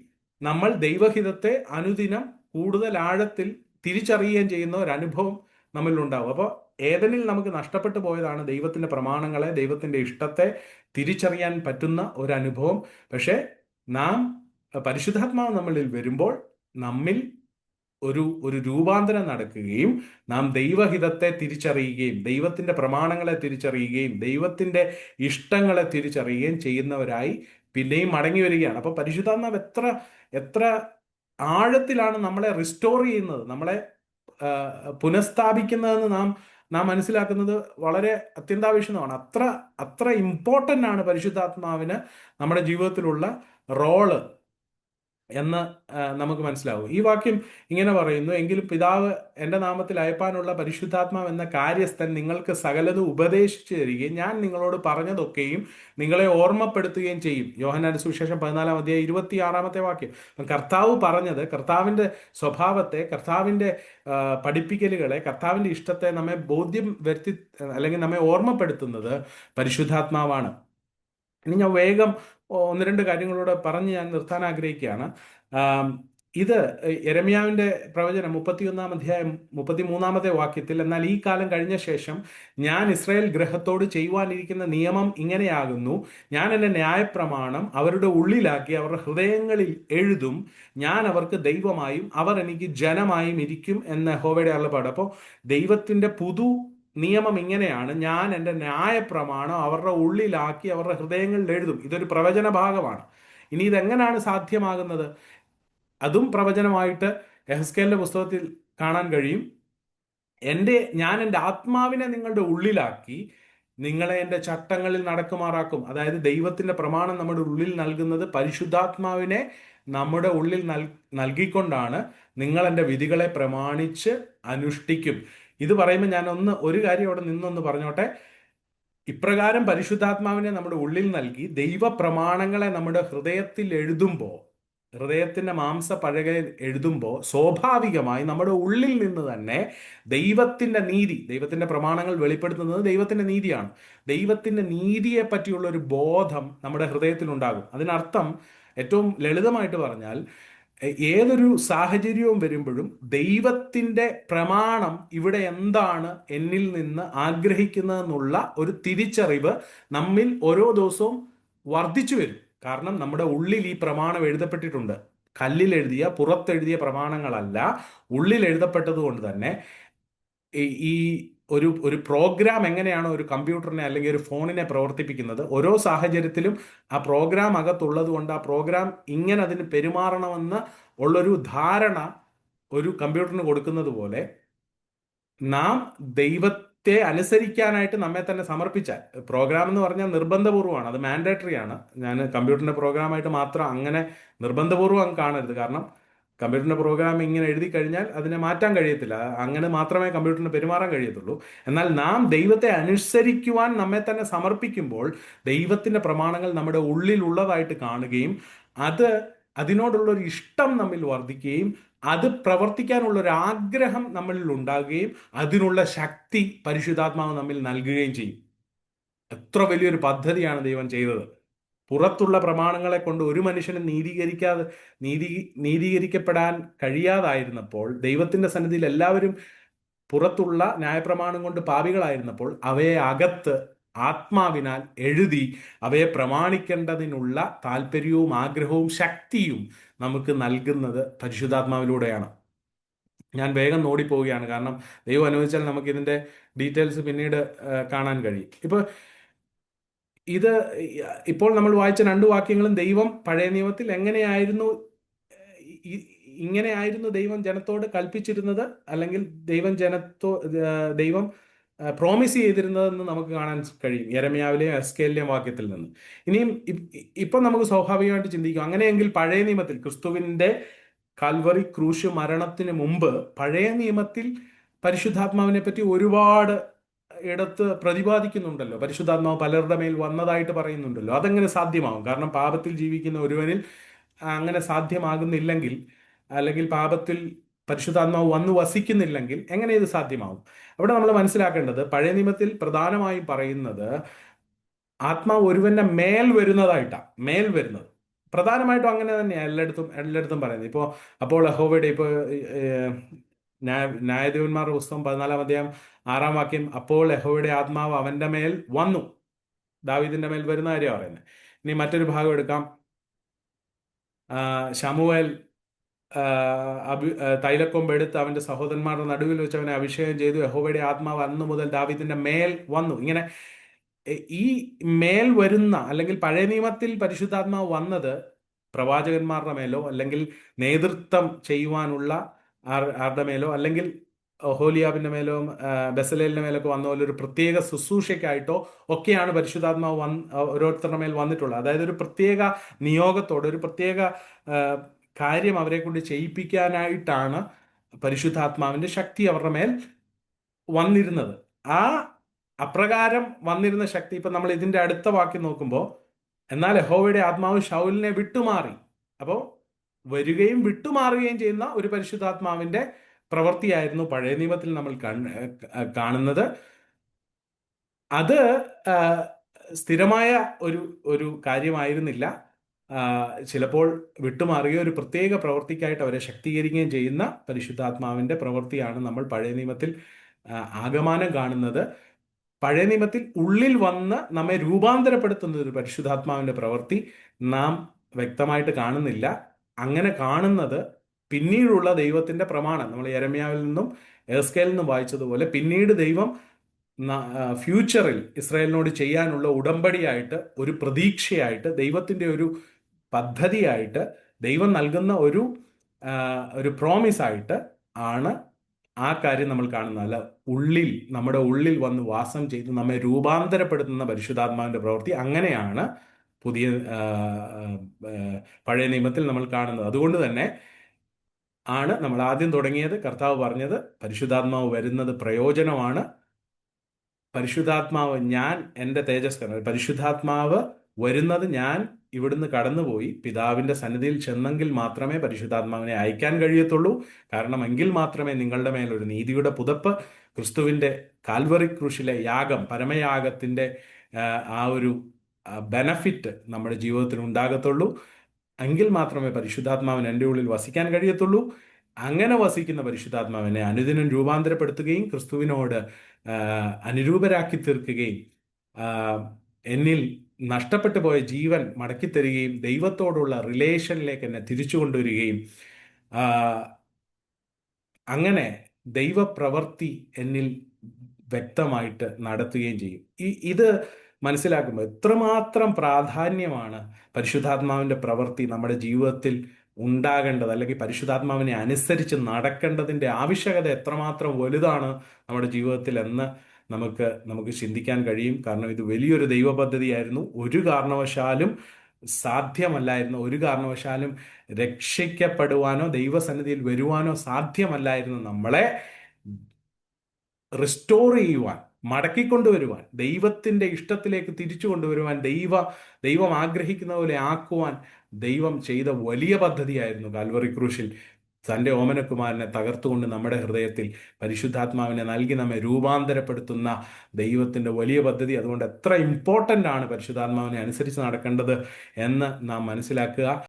നമ്മൾ ദൈവഹിതത്തെ അനുദിനം കൂടുതൽ ആഴത്തിൽ തിരിച്ചറിയുകയും ചെയ്യുന്ന ഒരു അനുഭവം നമ്മളിലുണ്ടാവും. അപ്പോൾ ഏതനിൽ നമുക്ക് നഷ്ടപ്പെട്ടു പോയതാണ് ദൈവത്തിന്റെ പ്രമാണങ്ങളെ, ദൈവത്തിന്റെ ഇഷ്ടത്തെ തിരിച്ചറിയാൻ പറ്റുന്ന ഒരു അനുഭവം. പക്ഷേ നാം പരിശുദ്ധാത്മാവ് നമ്മളിൽ വരുമ്പോൾ നമ്മിൽ ഒരു രൂപാന്തരം നടക്കുകയും നാം ദൈവഹിതത്തെ തിരിച്ചറിയുകയും ദൈവത്തിന്റെ പ്രമാണങ്ങളെ തിരിച്ചറിയുകയും ദൈവത്തിന്റെ ഇഷ്ടങ്ങളെ തിരിച്ചറിയുകയും ചെയ്യുന്നവരായി പിന്നെയും മടങ്ങി വരികയാണ്. അപ്പൊ പരിശുദ്ധാത്മാവ് എത്ര ആഴത്തിലാണ് നമ്മളെ റിസ്റ്റോർ ചെയ്യുന്നത്, നമ്മളെ പുനഃസ്ഥാപിക്കുന്നതെന്ന് നാം മനസ്സിലാക്കുന്നത് വളരെ അത്യന്താപേക്ഷിതമാണ്. അത്ര ഇമ്പോർട്ടൻ്റ് ആണ് പരിശുദ്ധാത്മാവിന് നമ്മുടെ ജീവിതത്തിലുള്ള റോള് എന്ന് നമുക്ക് മനസ്സിലാവും. ഈ വാക്യം ഇങ്ങനെ പറയുന്നു, എങ്കിലും പിതാവ് എൻ്റെ നാമത്തിൽ അയപ്പാനുള്ള പരിശുദ്ധാത്മാവ് എന്ന കാര്യസ്ഥൻ നിങ്ങൾക്ക് സകലതും ഉപദേശിച്ചു തരികയും ഞാൻ നിങ്ങളോട് പറഞ്ഞതൊക്കെയും നിങ്ങളെ ഓർമ്മപ്പെടുത്തുകയും ചെയ്യും. യോഹന്നാന്റെ സുവിശേഷം 14-ാം അധ്യായം 26-ാമത്തെ വാക്യം. കർത്താവ് പറഞ്ഞത്, കർത്താവിൻ്റെ സ്വഭാവത്തെ, കർത്താവിൻ്റെ പഠിപ്പിക്കലുകളെ, കർത്താവിൻ്റെ ഇഷ്ടത്തെ നമ്മെ ബോധ്യം വരുത്തി, അല്ലെങ്കിൽ നമ്മെ ഓർമ്മപ്പെടുത്തുന്നത് പരിശുദ്ധാത്മാവാണ്. ഇനി ഞാൻ വേഗം 1-2 കാര്യങ്ങളോട് പറഞ്ഞ് ഞാൻ നിർത്താൻ ആഗ്രഹിക്കുകയാണ്. ഇത് യെരമ്യാവിന്റെ പ്രവചനം 31-ാം അധ്യായം 33-ാമത്തെ വാക്യത്തിൽ, എന്നാൽ ഈ കാലം കഴിഞ്ഞ ശേഷം ഞാൻ ഇസ്രായേൽ ഗൃഹത്തോട് ചെയ്യുവാനിരിക്കുന്ന നിയമം ഇങ്ങനെയാകുന്നു, ഞാൻ എൻ്റെ ന്യായപ്രമാണം അവരുടെ ഉള്ളിലാക്കി അവരുടെ ഹൃദയങ്ങളിൽ എഴുതും, ഞാൻ അവർക്ക് ദൈവമായും അവർ എനിക്ക് ജനമായും ഇരിക്കും എന്ന് യഹോവയുടെ അരുളപ്പാട്. അപ്പോൾ ദൈവത്തിന്റെ പുതു നിയമം ഇങ്ങനെയാണ്, ഞാൻ എൻ്റെ ന്യായപ്രമാണം അവരുടെ ഉള്ളിലാക്കി അവരുടെ ഹൃദയങ്ങളിൽ എഴുതും. ഇതൊരു പ്രവചന ഭാഗമാണ്. ഇനി ഇതെങ്ങനെയാണ് സാധ്യമാകുന്നത്? അതും പ്രവചനമായിട്ട് യെഹെസ്കേലിന്റെ പുസ്തകത്തിൽ കാണാൻ കഴിയും. ഞാൻ എൻ്റെ ആത്മാവിനെ നിങ്ങളുടെ ഉള്ളിലാക്കി നിങ്ങളെ എൻ്റെ ചട്ടങ്ങളിൽ നടക്കുമാറാക്കും. അതായത് ദൈവത്തിന്റെ പ്രമാണം നമ്മുടെ ഉള്ളിൽ നൽകുന്നത് പരിശുദ്ധാത്മാവിനെ നമ്മുടെ ഉള്ളിൽ നൽകിക്കൊണ്ടാണ് നിങ്ങൾ എൻ്റെ വിധികളെ പ്രമാണിച്ച് അനുഷ്ഠിക്കും. ഇത് പറയുമ്പോൾ ഞാൻ ഒരു കാര്യം അവിടെ നിന്നൊന്ന് പറഞ്ഞോട്ടെ. ഇപ്രകാരം പരിശുദ്ധാത്മാവിനെ നമ്മുടെ ഉള്ളിൽ നൽകി ദൈവ പ്രമാണങ്ങളെ നമ്മുടെ ഹൃദയത്തിൽ എഴുതുമ്പോൾ, ഹൃദയത്തിന്റെ മാംസപലകയിൽ എഴുതുമ്പോൾ, സ്വാഭാവികമായി നമ്മുടെ ഉള്ളിൽ നിന്ന് തന്നെ ദൈവത്തിന്റെ നീതി, ദൈവത്തിന്റെ പ്രമാണങ്ങൾ വെളിപ്പെടുത്തുന്നത് ദൈവത്തിന്റെ നീതിയാണ്. ദൈവത്തിന്റെ നീതിയെ പറ്റിയുള്ള ഒരു ബോധം നമ്മുടെ ഹൃദയത്തിൽ ഉണ്ടാകും. അതിനർത്ഥം ഏറ്റവും ലളിതമായിട്ട് പറഞ്ഞാൽ, ഏതൊരു സാഹചര്യവും വരുമ്പോഴും ദൈവത്തിന്റെ പ്രമാണം ഇവിടെ എന്താണ് എന്നിൽ നിന്ന് ആഗ്രഹിക്കുന്നതെന്നുള്ള ഒരു തിരിച്ചറിവ് നമ്മിൽ ഓരോ ദിവസവും വർദ്ധിച്ചു വരും. കാരണം നമ്മുടെ ഉള്ളിൽ ഈ പ്രമാണം എഴുതപ്പെട്ടിട്ടുണ്ട്. കല്ലിൽ എഴുതിയ, പുറത്തെഴുതിയ പ്രമാണങ്ങളല്ല, ഉള്ളിൽ എഴുതപ്പെട്ടത് കൊണ്ട് തന്നെ ഈ ഒരു പ്രോഗ്രാം എങ്ങനെയാണ് ഒരു കമ്പ്യൂട്ടറിനെ അല്ലെങ്കിൽ ഒരു ഫോണിനെ പ്രവർത്തിപ്പിക്കുന്നത്, ഓരോ സാഹചര്യത്തിലും ആ പ്രോഗ്രാം അകത്തുള്ളത് കൊണ്ട് ആ പ്രോഗ്രാം ഇങ്ങനെ അതിന് പെരുമാറണമെന്ന് ഉള്ളൊരു ധാരണ ഒരു കമ്പ്യൂട്ടറിന് കൊടുക്കുന്നത് പോലെ നാം ദൈവത്തെ അനുസരിക്കാനായിട്ട് നമ്മെ തന്നെ സമർപ്പിച്ചാൽ, പ്രോഗ്രാം എന്ന് പറഞ്ഞാൽ നിർബന്ധപൂർവ്വമാണ്, അത് മാൻഡേറ്ററി ആണ്. ഞാൻ കമ്പ്യൂട്ടറിന്റെ പ്രോഗ്രാമായിട്ട് മാത്രം അങ്ങനെ നിർബന്ധപൂർവ്വം അങ്ങ് കാണരുത്. കാരണം കമ്പ്യൂട്ടറിന്റെ പ്രോഗ്രാം ഇങ്ങനെ എഴുതി കഴിഞ്ഞാൽ അതിനെ മാറ്റാൻ കഴിയത്തില്ല. അങ്ങനെ മാത്രമേ കമ്പ്യൂട്ടറിന് പെരുമാറാൻ കഴിയത്തുള്ളൂ. എന്നാൽ നാം ദൈവത്തെ അനുസരിക്കുവാൻ നമ്മെ തന്നെ സമർപ്പിക്കുമ്പോൾ ദൈവത്തിന്റെ പ്രമാണങ്ങൾ നമ്മുടെ ഉള്ളിലുള്ളതായിട്ട് കാണുകയും അതിനോടുള്ള ഒരു ഇഷ്ടം നമ്മിൽ വർദ്ധിക്കുകയും അത് പ്രവർത്തിക്കാനുള്ള ഒരു ആഗ്രഹം നമ്മളിൽ ഉണ്ടാകുകയും അതിനുള്ള ശക്തി പരിശുദ്ധാത്മാവ് നമ്മിൽ നൽകുകയും ചെയ്യും. എത്ര വലിയൊരു പദ്ധതിയാണ് ദൈവം ചെയ്തത്! പുറത്തുള്ള പ്രമാണങ്ങളെ കൊണ്ട് ഒരു മനുഷ്യനും നീതീകരിക്കപ്പെടാൻ കഴിയാതായിരുന്നപ്പോൾ, ദൈവത്തിന്റെ സന്നിധിയിൽ എല്ലാവരും പുറത്തുള്ള ന്യായപ്രമാണം കൊണ്ട് പാപികളായിരുന്നപ്പോൾ, അവയെ അകത്ത് ആത്മാവിനാൽ എഴുതി അവയെ പ്രമാണിക്കേണ്ടതിനുള്ള താല്പര്യവും ആഗ്രഹവും ശക്തിയും നമുക്ക് നൽകുന്നത് പരിശുദ്ധാത്മാവിലൂടെയാണ്. ഞാൻ വേഗം ഓടിപ്പോവുകയാണ്, കാരണം ദൈവം അനുവദിച്ചാൽ നമുക്ക് ഇതിന്റെ ഡീറ്റെയിൽസ് പിന്നീട് കാണാൻ കഴിയും. ഇപ്പോൾ നമ്മൾ വായിച്ച 2 വാക്യങ്ങളും ദൈവം പഴയ നിയമത്തിൽ ഇങ്ങനെയായിരുന്നു ദൈവം ജനത്തോട് കൽപ്പിച്ചിരുന്നത്, അല്ലെങ്കിൽ ദൈവം പ്രോമിസ് ചെയ്തിരുന്നതെന്ന് നമുക്ക് കാണാൻ കഴിയും യെരമ്യാവിലെയും എസ്കേലിലെയും വാക്യത്തിൽ നിന്ന്. ഇനിയും ഇപ്പൊ നമുക്ക് സ്വാഭാവികമായിട്ട് ചിന്തിക്കും, അങ്ങനെയെങ്കിൽ പഴയ നിയമത്തിൽ ക്രിസ്തുവിന്റെ കാൽവറി ക്രൂശ് മരണത്തിന് മുമ്പ് പഴയ നിയമത്തിൽ പരിശുദ്ധാത്മാവിനെ പറ്റി ഒരുപാട് ഇടത്ത് പ്രതിപാദിക്കുന്നുണ്ടല്ലോ, പരിശുദ്ധാത്മാവ് പലരുടെ മേൽ വന്നതായിട്ട് പറയുന്നുണ്ടല്ലോ. അതെങ്ങനെ സാധ്യമാവും? കാരണം പാപത്തിൽ ജീവിക്കുന്ന ഒരുവനിൽ അങ്ങനെ സാധ്യമാകുന്നില്ലെങ്കിൽ, അല്ലെങ്കിൽ പാപത്തിൽ പരിശുദ്ധാത്മാവ് വന്നു വസിക്കുന്നില്ലെങ്കിൽ എങ്ങനെ ഇത് സാധ്യമാവും? അവിടെ നമ്മൾ മനസ്സിലാക്കേണ്ടത്, പഴയ നിയമത്തിൽ പ്രധാനമായും പറയുന്നത് ആത്മാവ് ഒരുവന്റെ മേൽ വരുന്നത് പ്രധാനമായിട്ടും അങ്ങനെ തന്നെയാണ് എല്ലായിടത്തും പറയുന്നത്. അപ്പോൾ യഹോവയുടെ ന്യായാധിപന്മാരുടെ പുസ്തകം 14-ാം അധ്യായം 6-ാം വാക്യം, അപ്പോൾ യഹോവയുടെ ആത്മാവ് അവന്റെ മേൽ വന്നു, ദാവീദിന്റെ മേൽ വരുന്ന കാര്യം പറയുന്നത്. ഇനി മറ്റൊരു ഭാഗം എടുക്കാം. ശമൂവേൽ തൈലക്കൊമ്പ് എടുത്ത് അവന്റെ സഹോദരന്മാരുടെ നടുവിൽ വെച്ച് അവനെ അഭിഷേകം ചെയ്തു, യഹോവയുടെ ആത്മാവ് അന്നു മുതൽ ദാവീദിന്റെ മേൽ വന്നു. ഇങ്ങനെ ഈ മേൽ വരുന്ന, അല്ലെങ്കിൽ പഴയ നിയമത്തിൽ പരിശുദ്ധാത്മാവ് വന്നത് പ്രവാചകന്മാരുടെ മേലോ, അല്ലെങ്കിൽ നേതൃത്വം ചെയ്യുവാനുള്ള ആരുടെ മേലോ, അല്ലെങ്കിൽ ഹോലിയാബിന്റെ മേലോ ബെസലേലിന്റെ മേലൊക്കെ വന്ന പോലെ ഒരു പ്രത്യേക ശുശ്രൂഷയ്ക്കായിട്ടോ ഒക്കെയാണ് പരിശുദ്ധാത്മാവ് ഓരോരുത്തരുടെ മേൽ വന്നിട്ടുള്ളത്. അതായത് ഒരു പ്രത്യേക നിയോഗത്തോടെ, ഒരു പ്രത്യേക കാര്യം അവരെ കൊണ്ട് ചെയ്യിപ്പിക്കാനായിട്ടാണ് പരിശുദ്ധാത്മാവിന്റെ ശക്തി അവരുടെ മേൽ വന്നിരുന്നത്. അപ്രകാരം വന്നിരുന്ന ശക്തി, ഇപ്പൊ നമ്മൾ ഇതിന്റെ അടുത്ത വാക്യം നോക്കുമ്പോൾ, എന്നാൽ യഹോവയുടെ ആത്മാവ് ശൗലിനെ വിട്ടുമാറി. അപ്പോൾ വരികയും വിട്ടുമാറുകയും ചെയ്യുന്ന ഒരു പരിശുദ്ധാത്മാവിന്റെ പ്രവൃത്തിയായിരുന്നു പഴയ നിയമത്തിൽ നമ്മൾ കാണുന്നത്. അത് സ്ഥിരമായ ഒരു കാര്യമായിരുന്നില്ല. ചിലപ്പോൾ വിട്ടുമാറുകയോ ഒരു പ്രത്യേക പ്രവൃത്തിക്കായിട്ട് അവരെ ശക്തീകരിക്കുകയും ചെയ്യുന്ന പരിശുദ്ധാത്മാവിന്റെ പ്രവൃത്തിയാണ് നമ്മൾ പഴയ നിയമത്തിൽ ആഗമനം കാണുന്നത്. പഴയ നിയമത്തിൽ ഉള്ളിൽ വന്ന് നമ്മെ രൂപാന്തരപ്പെടുത്തുന്ന ഒരു പരിശുദ്ധാത്മാവിന്റെ പ്രവൃത്തി നാം വ്യക്തമായിട്ട് കാണുന്നില്ല. അങ്ങനെ കാണുന്നത് പിന്നീടുള്ള ദൈവത്തിന്റെ പ്രമാണം, നമ്മൾ യെരമ്യാവിൽ നിന്നും എസ്കേലിൽ നിന്നും വായിച്ചതുപോലെ, പിന്നീട് ദൈവം ഫ്യൂച്ചറിൽ ഇസ്രായേലിനോട് ചെയ്യാനുള്ള ഉടമ്പടിയായിട്ട്, ഒരു പ്രതീക്ഷയായിട്ട്, ദൈവത്തിന്റെ ഒരു പദ്ധതിയായിട്ട്, ദൈവം നൽകുന്ന ഒരു പ്രോമിസ് ആയിട്ട് ആണ് ആ കാര്യം നമ്മൾ കാണുന്നതല്ല. നമ്മുടെ ഉള്ളിൽ വന്ന് വാസം ചെയ്ത് നമ്മെ രൂപാന്തരപ്പെടുത്തുന്ന പരിശുദ്ധാത്മാവിന്റെ പ്രവൃത്തി അങ്ങനെയാണ് പുതിയ ആ, ആ, പഴയ നിയമത്തിൽ നമ്മൾ കാണുന്നത്. അതുകൊണ്ട് തന്നെ ആണ് നമ്മൾ ആദ്യം തുടങ്ങിയത്. കർത്താവ് പറഞ്ഞത് പരിശുദ്ധാത്മാവ് വരുന്നത് പ്രയോജനമാണ്. പരിശുദ്ധാത്മാവ്, ഞാൻ എൻ്റെ തേജസ്കരൻ, പരിശുദ്ധാത്മാവ് വരുന്നത് ഞാൻ ഇവിടുന്ന് കടന്നുപോയി പിതാവിന്റെ സന്നിധിയിൽ ചെന്നെങ്കിൽ മാത്രമേ പരിശുദ്ധാത്മാവിനെ അയക്കാൻ കഴിയത്തുള്ളൂ. കാരണം എങ്കിൽ മാത്രമേ നിങ്ങളുടെ മേൽ ഒരു നീതിയുടെ പുതപ്പ്, ക്രിസ്തുവിന്റെ കാൽവറി ക്രൂശിലെ യാഗം, പരമയാഗത്തിന്റെ ആ ഒരു ബെനഫിറ്റ് നമ്മുടെ ജീവിതത്തിൽ ഉണ്ടാകത്തുള്ളൂ. എങ്കിൽ മാത്രമേ പരിശുദ്ധാത്മാവിന് എൻ്റെ ഉള്ളിൽ വസിക്കാൻ കഴിയത്തുള്ളൂ. അങ്ങനെ വസിക്കുന്ന പരിശുദ്ധാത്മാവിനെ അനുദിനം രൂപാന്തരപ്പെടുത്തുകയും ക്രിസ്തുവിനോട് ആ, അനുരൂപരാക്കി തീർക്കുകയും ആ, എന്നിൽ നഷ്ടപ്പെട്ടു പോയ ജീവൻ മടക്കിത്തരികയും ദൈവത്തോടുള്ള റിലേഷനിലേക്ക് എന്നെ തിരിച്ചു കൊണ്ടുവരികയും ആ, അങ്ങനെ ദൈവപ്രവൃത്തി എന്നിൽ വ്യക്തമായിട്ട് നടത്തുകയും ചെയ്യും. ഇത് മനസ്സിലാക്കുമ്പോൾ എത്രമാത്രം പ്രാധാന്യമാണ് പരിശുദ്ധാത്മാവിന്റെ പ്രവൃത്തി നമ്മുടെ ജീവിതത്തിൽ ഉണ്ടാകേണ്ടത്, അല്ലെങ്കിൽ പരിശുദ്ധാത്മാവിനെ അനുസരിച്ച് നടക്കേണ്ടതിന്റെ ആവശ്യകത എത്രമാത്രം വലുതാണ് നമ്മുടെ ജീവിതത്തിൽ എന്ന് നമുക്ക് ചിന്തിക്കാൻ കഴിയും. കാരണം ഇത് വലിയൊരു ദൈവ പദ്ധതിയായിരുന്നു. ഒരു കാരണവശാലും സാധ്യമല്ലായിരുന്നു, ഒരു കാരണവശാലും രക്ഷിക്കപ്പെടുവാനോ ദൈവസന്നിധിയിൽ വരുവാനോ സാധ്യമല്ലായിരുന്നു നമ്മളെ റിസ്റ്റോർ ചെയ്യുവാൻ, മടക്കിക്കൊണ്ടുവരുവാൻ, ദൈവത്തിന്റെ ഇഷ്ടത്തിലേക്ക് തിരിച്ചു കൊണ്ടുവരുവാൻ, ദൈവം ആഗ്രഹിക്കുന്ന പോലെ ആക്കുവാൻ ദൈവം ചെയ്ത വലിയ പദ്ധതിയായിരുന്നു കാൽവറി ക്രൂശിൽ തൻ്റെ ഓമനക്കുമാരനെ തകർത്തുകൊണ്ട് നമ്മുടെ ഹൃദയത്തിൽ പരിശുദ്ധാത്മാവിനെ നൽകി നമ്മെ രൂപാന്തരപ്പെടുത്തുന്ന ദൈവത്തിന്റെ വലിയ പദ്ധതി. അതുകൊണ്ട് എത്ര ഇമ്പോർട്ടൻ്റ് ആണ് പരിശുദ്ധാത്മാവിനെ അനുസരിച്ച് നടക്കേണ്ടത് എന്ന് നാം മനസ്സിലാക്കുക.